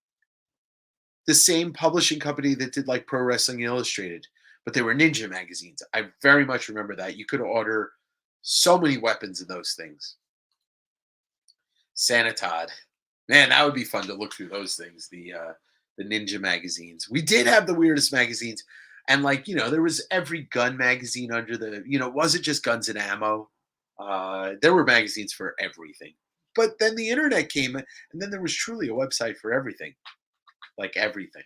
publishing company that did like Pro Wrestling Illustrated, but they were ninja magazines. I very much remember that. You could order so many weapons in those things. Santa Todd. Man, that would be fun to look through those things. The ninja magazines. We did have the weirdest magazines. And like, there was every gun magazine under it wasn't just guns and ammo. There were magazines for everything. But then the internet came, and then there was truly a website for everything. Like everything.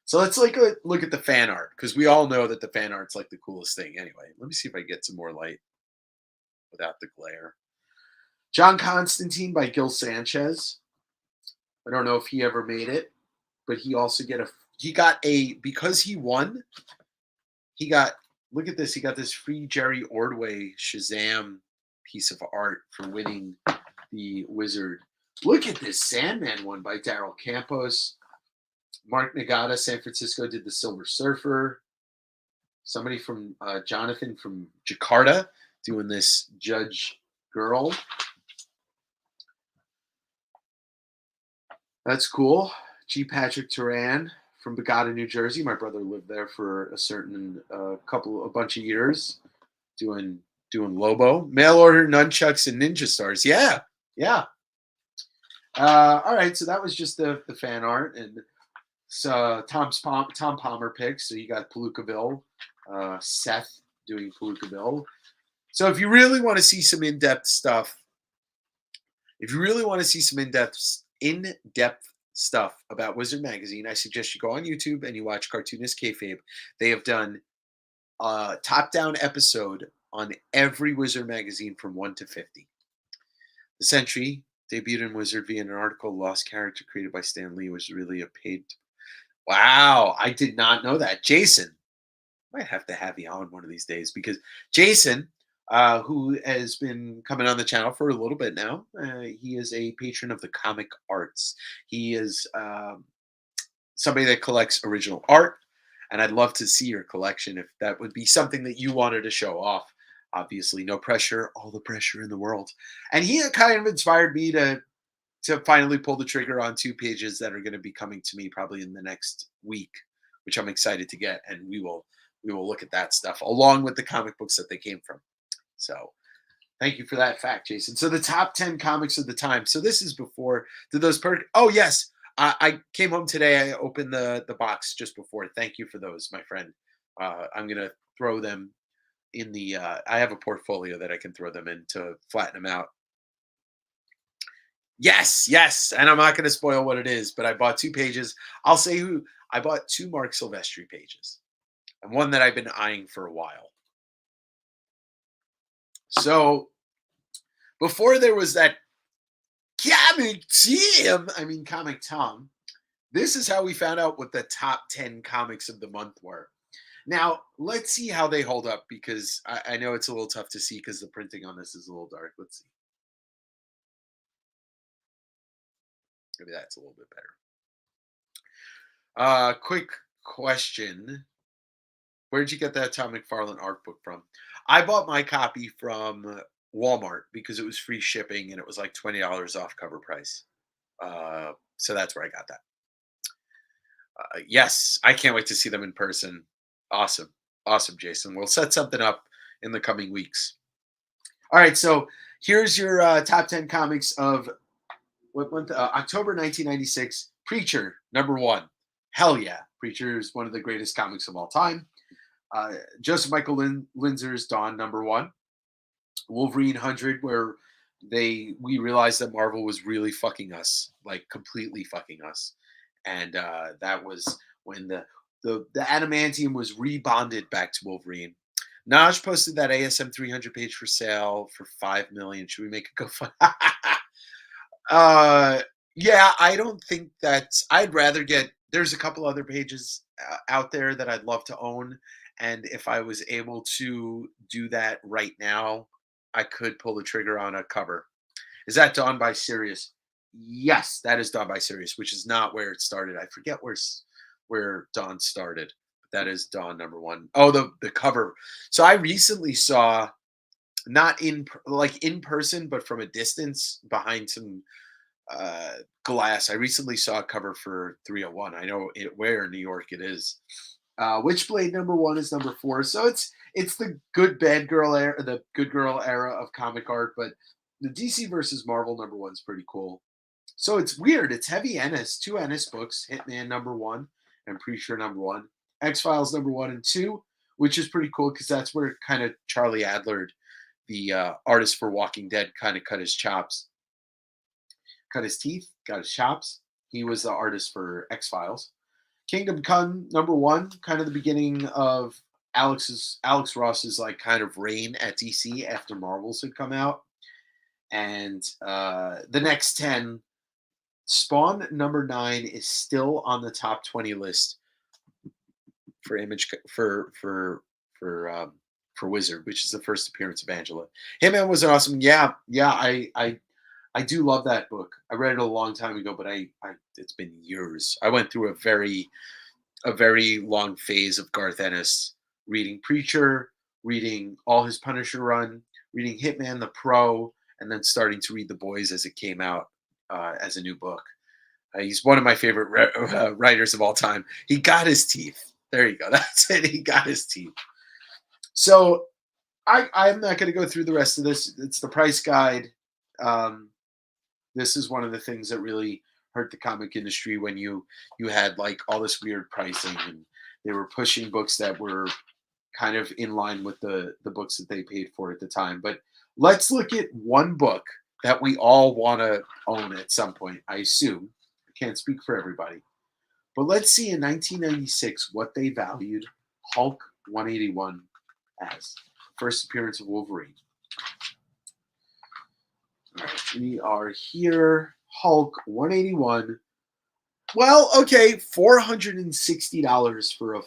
So let's look at the fan art, because we all know that the fan art's like the coolest thing. Anyway, let me see if I get some more light without the glare. John Constantine by Gil Sanchez. I don't know if he ever made it, but he got a because he won. He got Look at this. He got this free Jerry Ordway Shazam piece of art for winning the Wizard. Look at this Sandman one by Daryl Campos. Mark Nagata, San Francisco, did the Silver Surfer. Somebody from Jonathan from Jakarta doing this Judge Girl. That's cool. G. Patrick Turan from Bogota, New Jersey. My brother lived there for a bunch of years, doing Lobo. Mail order nunchucks and ninja stars. Yeah, yeah. All right, so that was just the fan art, and so Tom Palmer picks. So you got Palookaville, Seth doing Palookaville. So if you really want to see some in-depth stuff, in-depth stuff about Wizard Magazine, I suggest you go on YouTube and you watch Cartoonist Kayfabe. They have done a top-down episode on every Wizard magazine from 1 to 50. The Sentry debuted in Wizard via an article, Lost Character, created by Stan Lee, was really a paid. Wow, I did not know that. Jason, might have to have you on one of these days, because Jason, who has been coming on the channel for a little bit now, he is a patron of the comic arts. He is somebody that collects original art, and I'd love to see your collection if that would be something that you wanted to show off. Obviously, no pressure, all the pressure in the world. And he kind of inspired me to finally pull the trigger on 2 pages that are going to be coming to me probably in the next week, which I'm excited to get. And we will look at that stuff along with the comic books that they came from. So thank you for that fact, Jason. So the top 10 comics of the time. So this is before, did those oh yes, I came home today. I opened the box just before. Thank you for those, my friend. I'm going to throw them in the, I have a portfolio that I can throw them in to flatten them out. Yes, yes. And I'm not going to spoil what it is, but I bought 2 pages. I'll say who. I bought 2 Mark Silvestri pages and one that I've been eyeing for a while. So before there was that Comic Tom, this is how we found out what the top 10 comics of the month were. Now, let's see how they hold up, because I know it's a little tough to see because the printing on this is a little dark. Let's see. Maybe that's a little bit better. Quick question. Where did you get that Tom McFarlane art book from? I bought my copy from Walmart because it was free shipping and it was like $20 off cover price. So that's where I got that. Yes, I can't wait to see them in person. Awesome. Awesome, Jason. We'll set something up in the coming weeks. All right, so here's your top 10 comics of what month? October 1996. Preacher, number 1. Hell yeah. Preacher is one of the greatest comics of all time. Joseph Michael Linzer's Dawn, number 1. Wolverine 100, where we realized that Marvel was really fucking us, like completely fucking us. And that was when the adamantium was rebonded back to Wolverine. Naj posted that ASM 300 page for sale for 5 million. Should we make a GoFundMe? uh, yeah, I don't think that's. I'd rather get. There's a couple other pages out there that I'd love to own, and if I was able to do that right now, I could pull the trigger on a cover. Is that Dawn by Sirius? Yes, that is Dawn by Sirius, which is not where it started. I forget where Dawn started. That is Dawn number one. Oh, the cover. So I recently saw, not like in person, but from a distance behind some glass. I recently saw a cover for 301. I know where in New York it is. Witchblade number one is number four. So it's the good bad girl era, the good girl era of comic art, but the DC versus Marvel number one is pretty cool. So it's weird. It's heavy Ennis, two Ennis books, Hitman number one and Preacher number one, X-Files number one and two, which is pretty cool because that's where kind of Charlie Adler, the artist for Walking Dead, kind of cut his teeth, got his chops. He was the artist for X-Files. Kingdom Come number one, kind of the beginning of Alex Ross's like kind of reign at DC after Marvels had come out. And the next 10, Spawn number 9 is still on the top 20 list for image for Wizard, which is the first appearance of Angela. Hitman was awesome. Yeah, I do love that book. I read it a long time ago, but I it's been years. I went through a very long phase of Garth Ennis, reading Preacher, reading all his Punisher run, reading Hitman the Pro, and then starting to read The Boys as it came out as a new book. He's one of my favorite writers of all time. He got his teeth. There you go. That's it. He got his teeth. So I'm not going to go through the rest of this. It's the price guide. This is one of the things that really hurt the comic industry when you had like all this weird pricing, and they were pushing books that were kind of in line with the books that they paid for at the time. But let's look at one book that we all want to own at some point, I assume. I can't speak for everybody. But let's see in 1996 what they valued Hulk 181 as. First appearance of Wolverine. All right, we are here. Hulk 181. Well, okay, $460 for a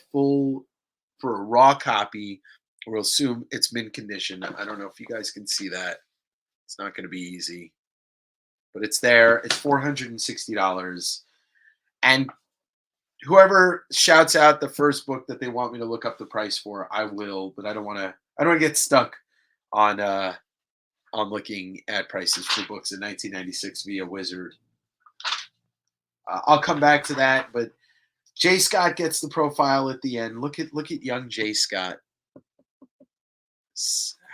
raw copy. We'll assume it's mint condition. I don't know if you guys can see that. It's not going to be easy, but it's there. It's $460. And whoever shouts out the first book that they want me to look up the price for, I will, but I don't want to get stuck on looking at prices for books in 1996 via Wizard. I'll come back to that, but J. Scott gets the profile at the end. Look at young J. Scott.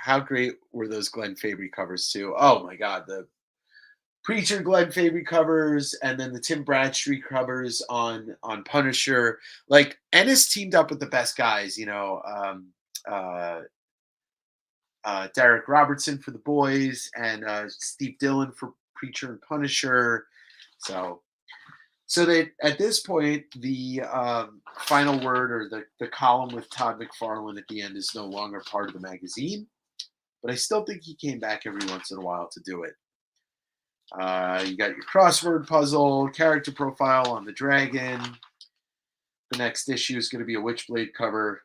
How great were those Glenn Fabry covers too? Oh my God, the Preacher Glenn Fabry covers, and then the Tim Bradstreet covers on Punisher. Like Ennis teamed up with the best guys, Derek Robertson for The Boys, and Steve Dillon for Preacher and Punisher. So that at this point, the final word, or the column with Todd McFarlane at the end, is no longer part of the magazine. But I still think he came back every once in a while to do it. You got your crossword puzzle, character profile on the dragon. The next issue is going to be a Witchblade cover,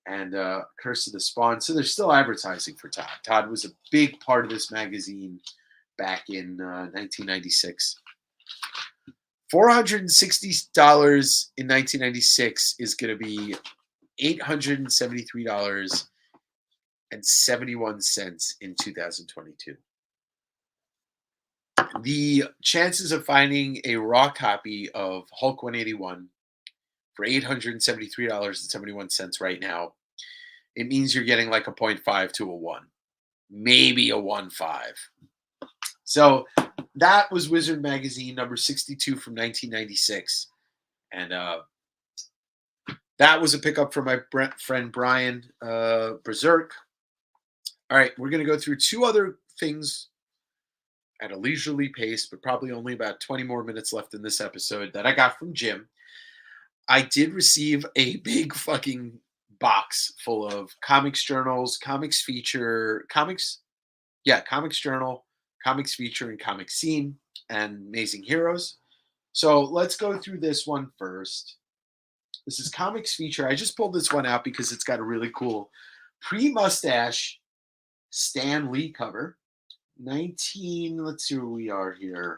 and Curse of the Spawn. So there's still advertising for Todd. Todd was a big part of this magazine back in 1996. $460 in 1996 is going to be $873.71 in 2022. The chances of finding a raw copy of Hulk 181 for $873.71 right now, it means you're getting like a 0.5 to a 1, maybe a 1.5. So that was Wizard Magazine number 62 from 1996. And that was a pickup from my friend Brian Berserk. All right, we're going to go through two other things at a leisurely pace, but probably only about 20 more minutes left in this episode, that I got from Jim. I did receive a big fucking box full of comics journals, comics journal, comics feature, and comics scene, and amazing heroes. So let's go through this one first. This is comics feature. I just pulled this one out because it's got a really cool pre-mustache Stan Lee cover. 19, let's see where we are here.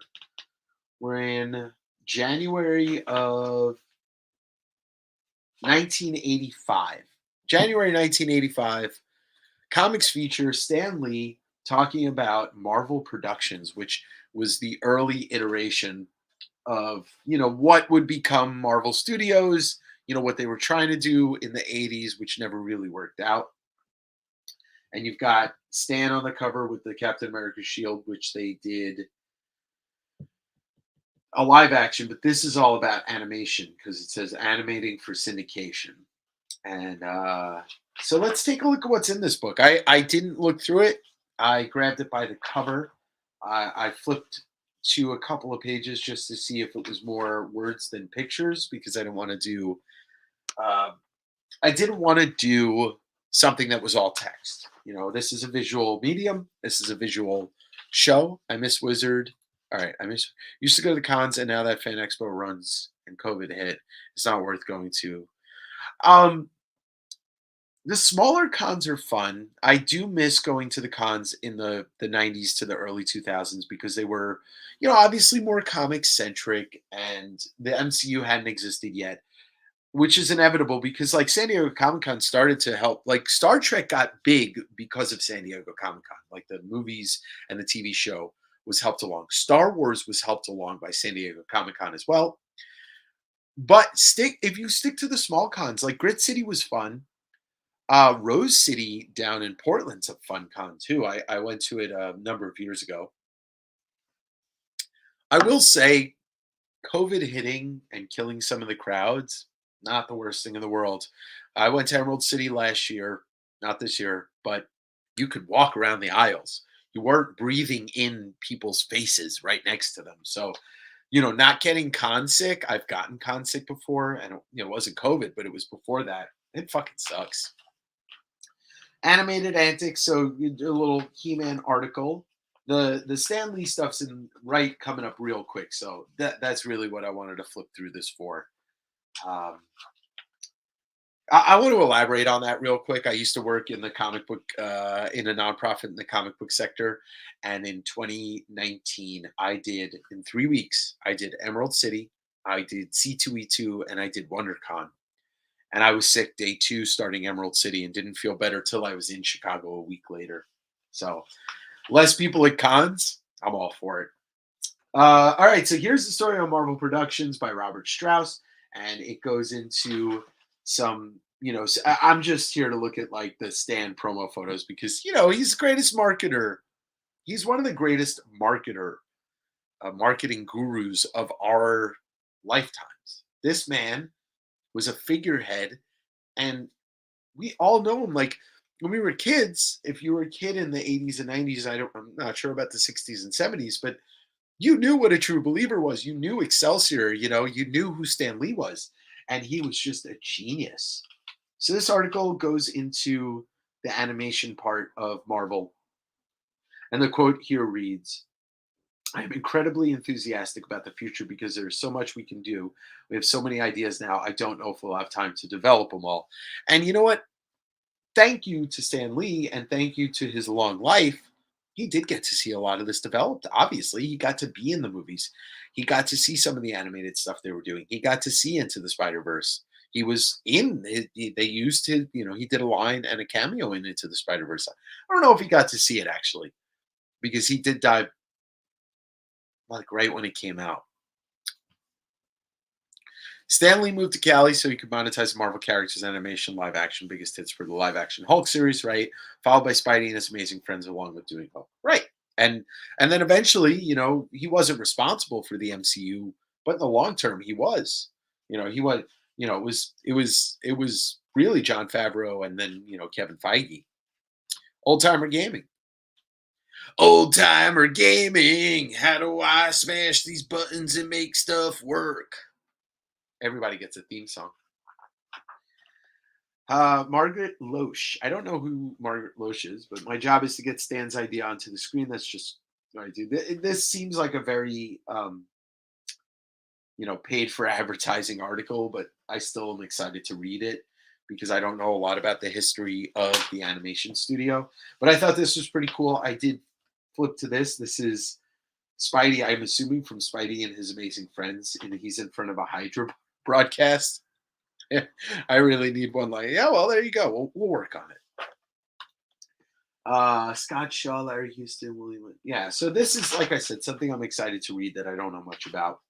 We're in January of 1985. January 1985, comics feature Stan Lee talking about Marvel Productions, which was the early iteration of, what would become Marvel Studios, what they were trying to do in the 80s, which never really worked out. And you've got Stan on the cover with the Captain America shield, which they did a live action, but this is all about animation because it says animating for syndication. And so let's take a look at what's in this book. I didn't look through it. I grabbed it by the cover. I flipped to a couple of pages just to see if it was more words than pictures because uh, I didn't want to do something that was all text. This is a visual medium. This is a visual show. I miss Wizard. All right, I miss. Used to go to the cons, and now that Fan Expo runs and COVID hit, it's not worth going to. Um, the smaller cons are fun. I do miss going to the cons in the 90s to the early 2000s because they were, obviously more comic centric and the MCU hadn't existed yet, which is inevitable because like San Diego Comic Con started to help. Like Star Trek got big because of San Diego Comic Con. Like the movies and the TV show was helped along. Star Wars was helped along by San Diego Comic Con as well. But if you stick to the small cons, like Grit City was fun. Rose City down in Portland's a fun con too. I went to it a number of years ago. I will say, COVID hitting and killing some of the crowds, not the worst thing in the world. I went to Emerald City last year, not this year, but you could walk around the aisles. You weren't breathing in people's faces right next to them. So, not getting con sick. I've gotten con sick before, and it wasn't COVID, but it was before that. It fucking sucks. Animated antics. So you do a little He-Man article. The Stan Lee stuff's coming up real quick. So that's really what I wanted to flip through this for. Um, I want to elaborate on that real quick. I used to work in the comic book in a nonprofit in the comic book sector, and in 2019, I did in 3 weeks. I did Emerald City, I did C2E2, and I did WonderCon. And I was sick day 2 starting Emerald City and didn't feel better till I was in Chicago a week later. So less people at cons, I'm all for it. All right, so here's the story on Marvel Productions by Robert Strauss, and it goes into some, I'm just here to look at like the Stan promo photos because he's the greatest marketer. He's one of the greatest marketing gurus of our lifetimes. This man was a figurehead, and we all know him. Like when we were kids, if you were a kid in the 80s and 90s, I'm not sure about the 60s and 70s, but you knew what a true believer was. You knew Excelsior, you knew who Stan Lee was, and he was just a genius. So this article goes into the animation part of Marvel. And the quote here reads, I am incredibly enthusiastic about the future because there's so much we can do. We have so many ideas now. I don't know if we'll have time to develop them all. And you know what? Thank you to Stan Lee and thank you to his long life. He did get to see a lot of this developed. Obviously, he got to be in the movies. He got to see some of the animated stuff they were doing. He got to see Into the Spider-Verse. He was in it. They used his, he did a line and a cameo in Into the Spider-Verse. I don't know if he got to see it actually, because he did die like right when it came out. Stan Lee moved to Cali so he could monetize Marvel characters animation live action biggest hits for the live action Hulk series, right? Followed by Spidey and his amazing friends along with doing Hulk. Right. And then eventually, he wasn't responsible for the MCU, but in the long term he was. He was, it was really John Favreau and then, Kevin Feige. Old timer gaming. Old timer gaming. How do I smash these buttons and make stuff work? Everybody gets a theme song. Margaret Loesch. I don't know who Margaret Loesch is, but my job is to get Stan's idea onto the screen. That's just what I do. This seems like a very, paid for advertising article, but I still am excited to read it because I don't know a lot about the history of the animation studio. But I thought this was pretty cool. I did flip to this. This is Spidey, I'm assuming from Spidey and His Amazing Friends, and he's in front of a Hydra broadcast. I really need one like, yeah, well, there you go. We'll work on it. Scott Shaw, Larry Houston, William. Yeah, so this is, like I said, something I'm excited to read that I don't know much about.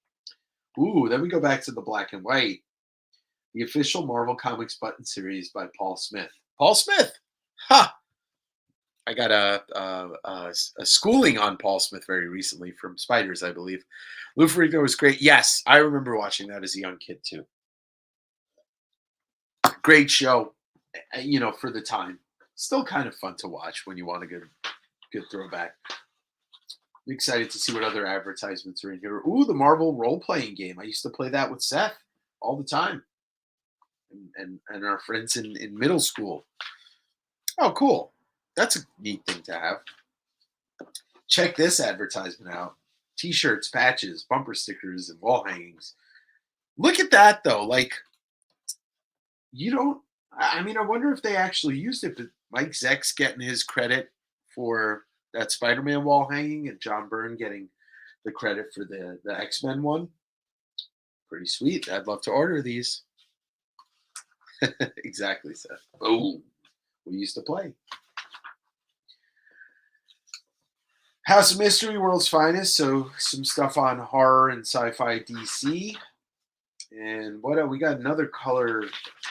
Ooh, then we go back to the black and white. The official Marvel Comics button series by Paul Smith. Paul Smith! Ha! I got a schooling on Paul Smith very recently from Spiders, I believe. Lou Ferrigno was great. Yes, I remember watching that as a young kid too. Great show, for the time. Still kind of fun to watch when you want a good throwback. I'm excited to see what other advertisements are in here. Ooh, the Marvel role-playing game. I used to play that with Seth all the time. And our friends in middle school. Oh, cool. That's a neat thing to have. Check this advertisement out. T-shirts, patches, bumper stickers, and wall hangings. Look at that, though. Like, I wonder if they actually used it, but Mike Zeck's getting his credit for that Spider-Man wall hanging and John Byrne getting the credit for the X-Men one. Pretty sweet. I'd love to order these. Exactly, Seth. Boom. We used to play. House of Mystery, World's Finest. So some stuff on horror and sci-fi DC. And what we got another color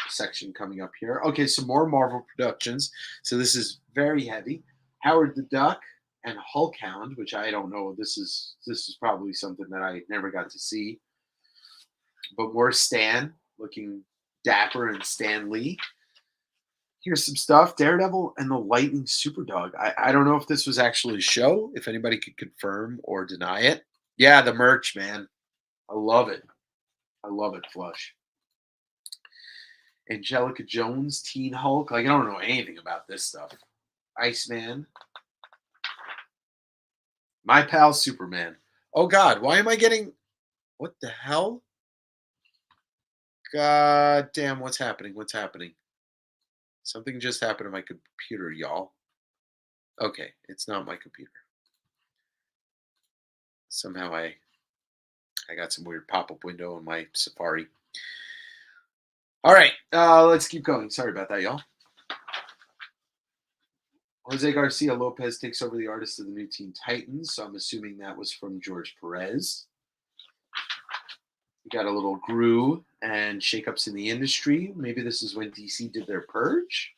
section coming up here. Okay, some more Marvel productions. So this is very heavy. Howard the Duck and Hulkhound, which I don't know. This is probably something that I never got to see. But more Stan, looking dapper, and Stan Lee. Here's some stuff. Daredevil and the Lightning Superdog. I don't know if this was actually a show, if anybody could confirm or deny it. Yeah, the merch, man. I love it. I love it, Flush. Angelica Jones, Teen Hulk. Like, I don't know anything about this stuff. Iceman. My Pal Superman. Oh, God. Why am I getting... What the hell? God damn, what's happening? What's happening? Something just happened to my computer, y'all. Okay, it's not my computer. Somehow I got some weird pop-up window in my Safari. All right, let's keep going. Sorry about that, y'all. Jose Garcia Lopez takes over the artist of the new Teen Titans, so I'm assuming that was from George Perez. We got a little Gru and shakeups in the industry. Maybe this is when DC did their purge.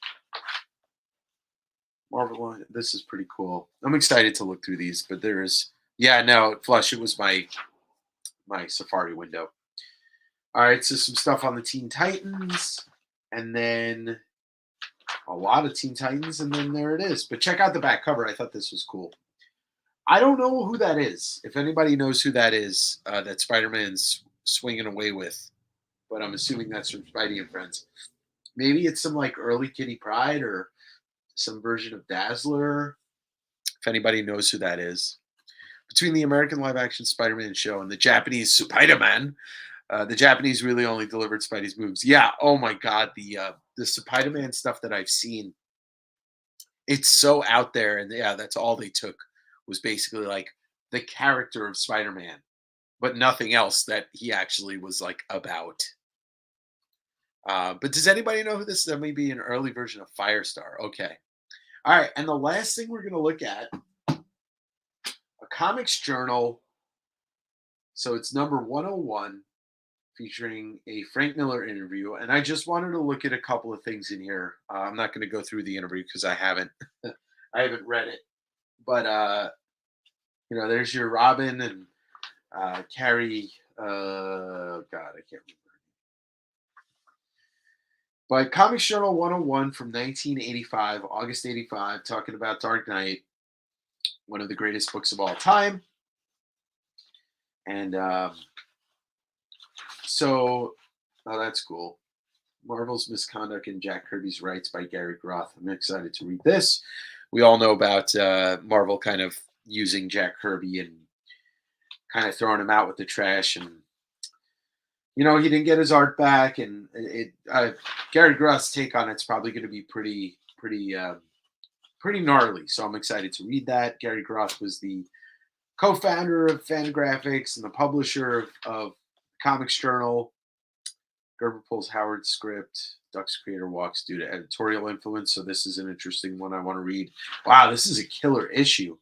Marvel, this is pretty cool. I'm excited to look through these, but Flush, it was my Safari window. All right, so some stuff on the Teen Titans, and then a lot of Teen Titans, and then there it is. But check out the back cover. I thought this was cool. I don't know who that is. If anybody knows who that is, that Spider-Man's swinging away with, but I'm assuming that's from Spidey and Friends. Maybe it's some like early Kitty Pryde or some version of Dazzler. If anybody knows who that is. Between the American live-action Spider-Man show and the Japanese Spider-Man, the Japanese really only delivered Spidey's moves. Yeah, oh my God, the Spider-Man stuff that I've seen, it's so out there, and yeah, that's all they took was basically like the character of Spider-Man, but nothing else that he actually was like about. But does anybody know who this is? That may be an early version of Firestar. Okay. All right, and the last thing we're going to look at, a comics journal. So it's number 101, featuring a Frank Miller interview. And I just wanted to look at a couple of things in here. I'm not going to go through the interview because I haven't read it. But there's your Robin and Carrie. God, I can't remember. But Comics Journal 101 from 1985, August 85, talking about Dark Knight, one of the greatest books of all time. And so, oh, that's cool. Marvel's Misconduct and Jack Kirby's Rights by Gary Groth. I'm excited to read this. We all know about Marvel kind of using Jack Kirby and kind of throwing him out with the trash, and he didn't get his art back, and Gary Groth's take on it's probably going to be pretty gnarly. So I'm excited to read that. Gary Groth was the co-founder of Fantagraphics and the publisher of Comics Journal. Gerber pulls Howard's script. Duck's creator walks due to editorial influence. So this is an interesting one I want to read. Wow, this is a killer issue.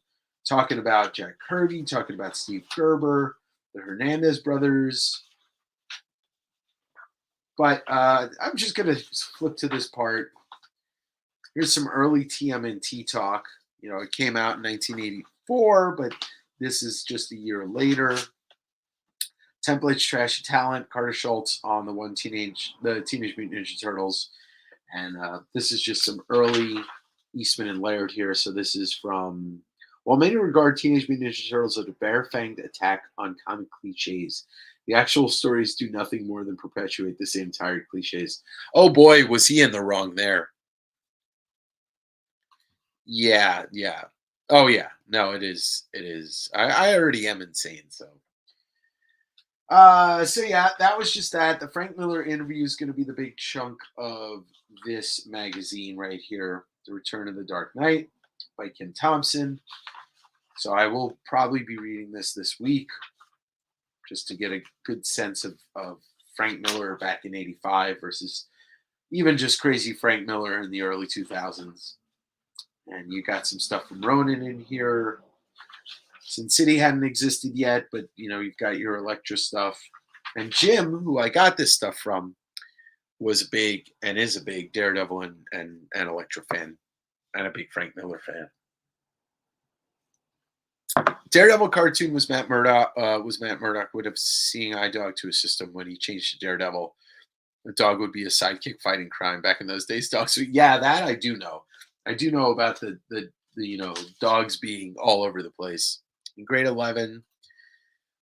Talking about Jack Kirby, talking about Steve Gerber, the Hernandez brothers. But I'm just going to flip to this part. Here's some early TMNT talk. It came out in 1984, but this is just a year later. Templates, Trashy Talent, Carter Schultz on the Teenage Mutant Ninja Turtles. And this is just some early Eastman and Laird here. So this is from, while many regard Teenage Mutant Ninja Turtles as a bare-fanged attack on comic cliches, the actual stories do nothing more than perpetuate the same tired cliches. Oh boy, was he in the wrong there. Yeah. Oh yeah. No, it is. I already am insane, so. So yeah, that was just that. The Frank Miller interview is going to be the big chunk of this magazine right here. The Return of the Dark Knight by Kim Thompson. So I will probably be reading this week just to get a good sense of Frank Miller back in 85 versus even just crazy Frank Miller in the early 2000s. And you got some stuff from Ronin in here. Sin City hadn't existed yet, but you've got your Elektra stuff. And Jim, who I got this stuff from, was a big and is a big Daredevil and Elektra fan, and a big Frank Miller fan. Daredevil cartoon was Matt Murdock. Would have seeing eye dog to his system when he changed to Daredevil. The dog would be a sidekick fighting crime back in those days. Dogs. So yeah, that I do know. I do know about the dogs being all over the place. In grade 11,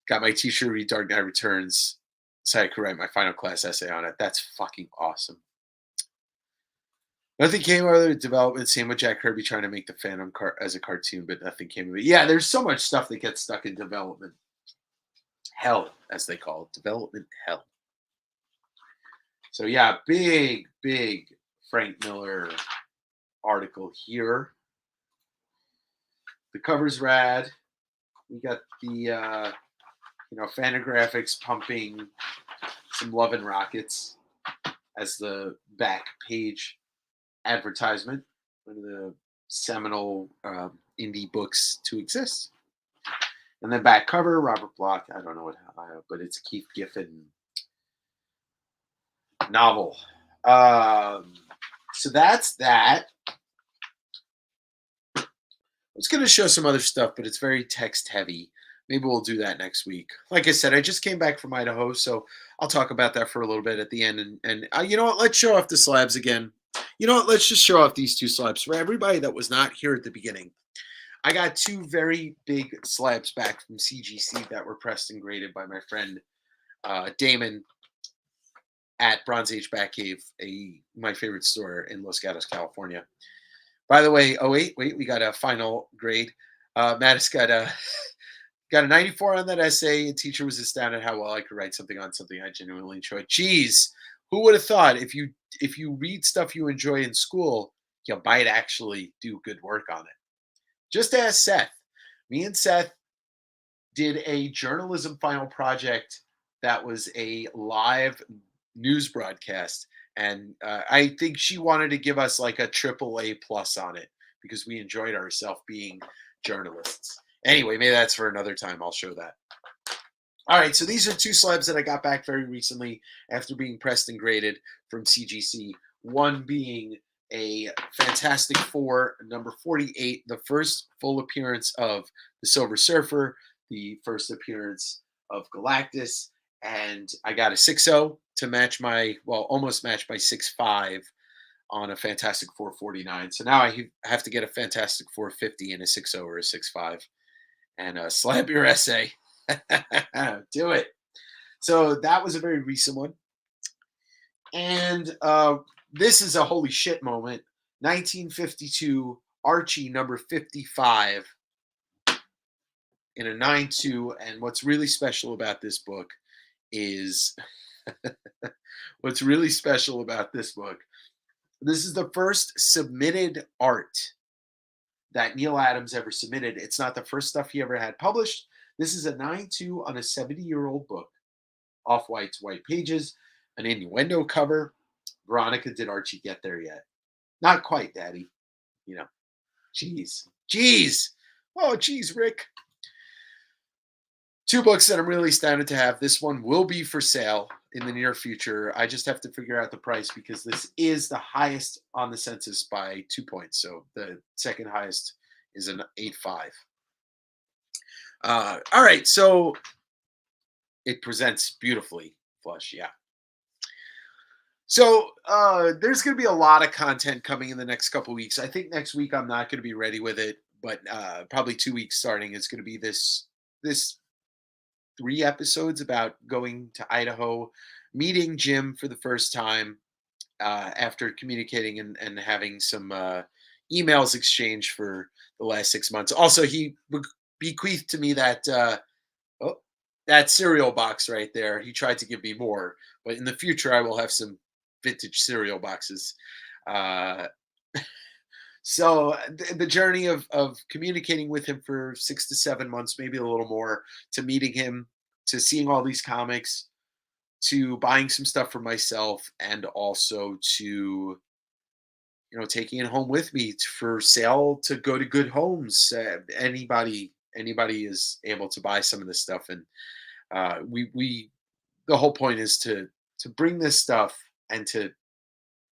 got my teacher to read Dark Knight Returns so I could write my final class essay on it. That's fucking awesome. Nothing came out of the development. Same with Jack Kirby trying to make the Phantom as a cartoon, but nothing came of it. Yeah, there's so much stuff that gets stuck in development hell, as they call it. Development hell. So yeah, big Frank Miller article here. The cover's rad. We got the Fantagraphics pumping some Love and Rockets as the back page advertisement. One of the seminal indie books to exist. And then back cover, Robert Bloch. I don't know what, but it's a Keith Giffen novel. So that's that. I was going to show some other stuff, but it's very text heavy. Maybe we'll do that next week. Like I said, I just came back from Idaho, so I'll talk about that for a little bit at the end. And you know what? Let's show off the slabs again. You know what? Let's just show off these two slabs. For everybody that was not here at the beginning, I got two very big slabs back from CGC that were pressed and graded by my friend Damon at Bronze Age Batcave, my favorite store in Los Gatos, California. By the way, wait, we got a final grade. Mattis got a 94 on that essay. A teacher was astounded how well I could write something on something I genuinely enjoyed. Jeez, who would have thought if you read stuff you enjoy in school, you might actually do good work on it. Just ask Seth. Me and Seth did a journalism final project that was a live news broadcast. And I think she wanted to give us like a AAA plus on it because we enjoyed ourselves being journalists. Anyway, maybe that's for another time. I'll show that. All right, so these are two slabs that I got back very recently after being pressed and graded from CGC. One being a Fantastic Four, number 48, the first full appearance of the Silver Surfer, the first appearance of Galactus, and I got a 6.0 to match almost match my 6.5 on a Fantastic Four 49. So now I have to get a Fantastic Four 50 and a 6.0 or a 6.5 and slab your essay. Do it. So that was a very recent one. And this is a holy shit moment. 1952 Archie number 55 in a 9-2. And what's really special about this book is what's really special about this book. This is the first submitted art that Neil Adams ever submitted. It's not the first stuff he ever had published. This is a 9-2 on a 70-year-old book. Off-white to white pages, an innuendo cover. Veronica, did Archie get there yet? Not quite, Daddy. You know, jeez. Oh, geez, Rick. 2 books that I'm really excited to have. This one will be for sale in the near future. I just have to figure out the price because this is the highest on the census by 2 points. So the second highest is an 8.5. All right, so it presents beautifully, Flush. Yeah. So there's going to be a lot of content coming in the next couple weeks. I think next week I'm not going to be ready with it, but probably 2 weeks starting is going to be this 3 episodes about going to Idaho, meeting Jim for the first time after communicating and having some emails exchanged for the last 6 months. Also, he bequeathed to me that that cereal box right there. He tried to give me more, but in the future I will have some vintage cereal boxes. So the journey of communicating with him for 6 to 7 months, maybe a little more, to meeting him, to seeing all these comics, to buying some stuff for myself, and also to, taking it home with me for sale to go to good homes. Anybody is able to buy some of this stuff, and we the whole point is to bring this stuff and to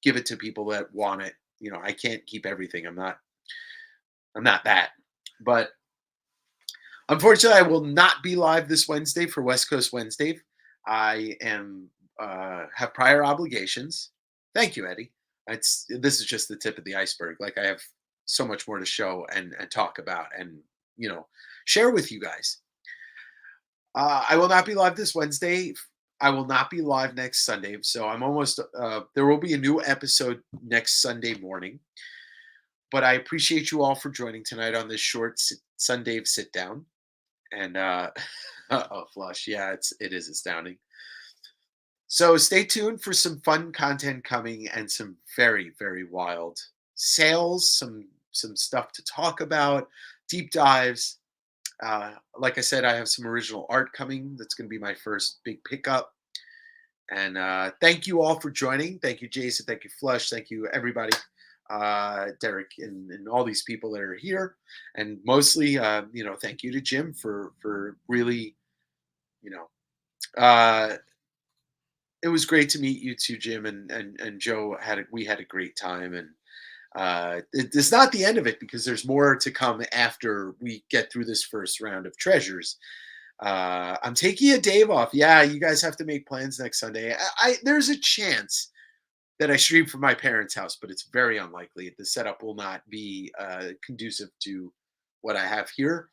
give it to people that want it. I can't keep everything. I'm not that. But unfortunately, I will not be live this Wednesday for West Coast Wednesday. I have prior obligations. Thank you, Eddie. This is just the tip of the iceberg. Like, I have so much more to show and talk about and share with you guys. I will not be live this Wednesday. I will not be live next Sunday. So I'm almost, there will be a new episode next Sunday morning. But I appreciate you all for joining tonight on this short SunDAVE sit down. And, oh, Flush. Yeah, it is astounding. So stay tuned for some fun content coming and some very, very wild sales, some stuff to talk about, deep dives. Like I said, I have some original art coming. That's going to be my first big pickup. And thank you all for joining. Thank you, Jason. Thank you, Flush. Thank you, everybody. Derek and all these people that are here. And mostly, thank you to Jim for really, it was great to meet you too, Jim, and Joe. We had a great time. And it's not the end of it, because there's more to come after we get through this first round of treasures. I'm taking a day off. Yeah, you guys have to make plans next Sunday. There's a chance that I stream from my parents' house, but it's very unlikely. The setup will not be conducive to what I have here.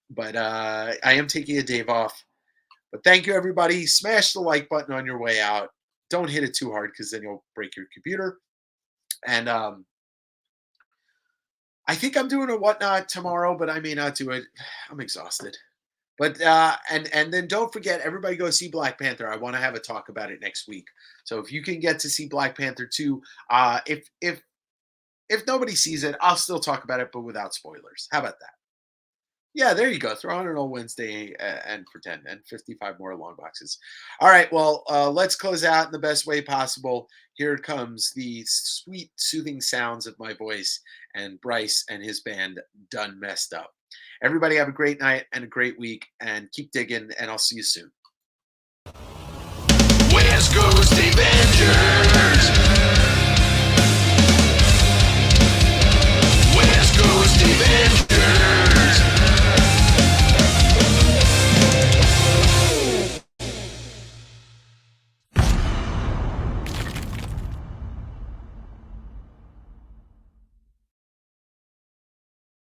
But I am taking a day off. But thank you, everybody. Smash the like button on your way out. Don't hit it too hard, because then you'll break your computer. And I think I'm doing a whatnot tomorrow, but I may not do it. I'm exhausted. But and then don't forget, everybody go see Black Panther. I want to have a talk about it next week. So if you can get to see Black Panther 2, if nobody sees it, I'll still talk about it, but without spoilers. How about that? Yeah, there you go. Throw on an old Wednesday and pretend, and 55 more long boxes. All right, well, let's close out in the best way possible. Here comes the sweet, soothing sounds of my voice and Bryce and his band Done Messed Up. Everybody have a great night and a great week, and keep digging, and I'll see you soon. West Coast Avengers!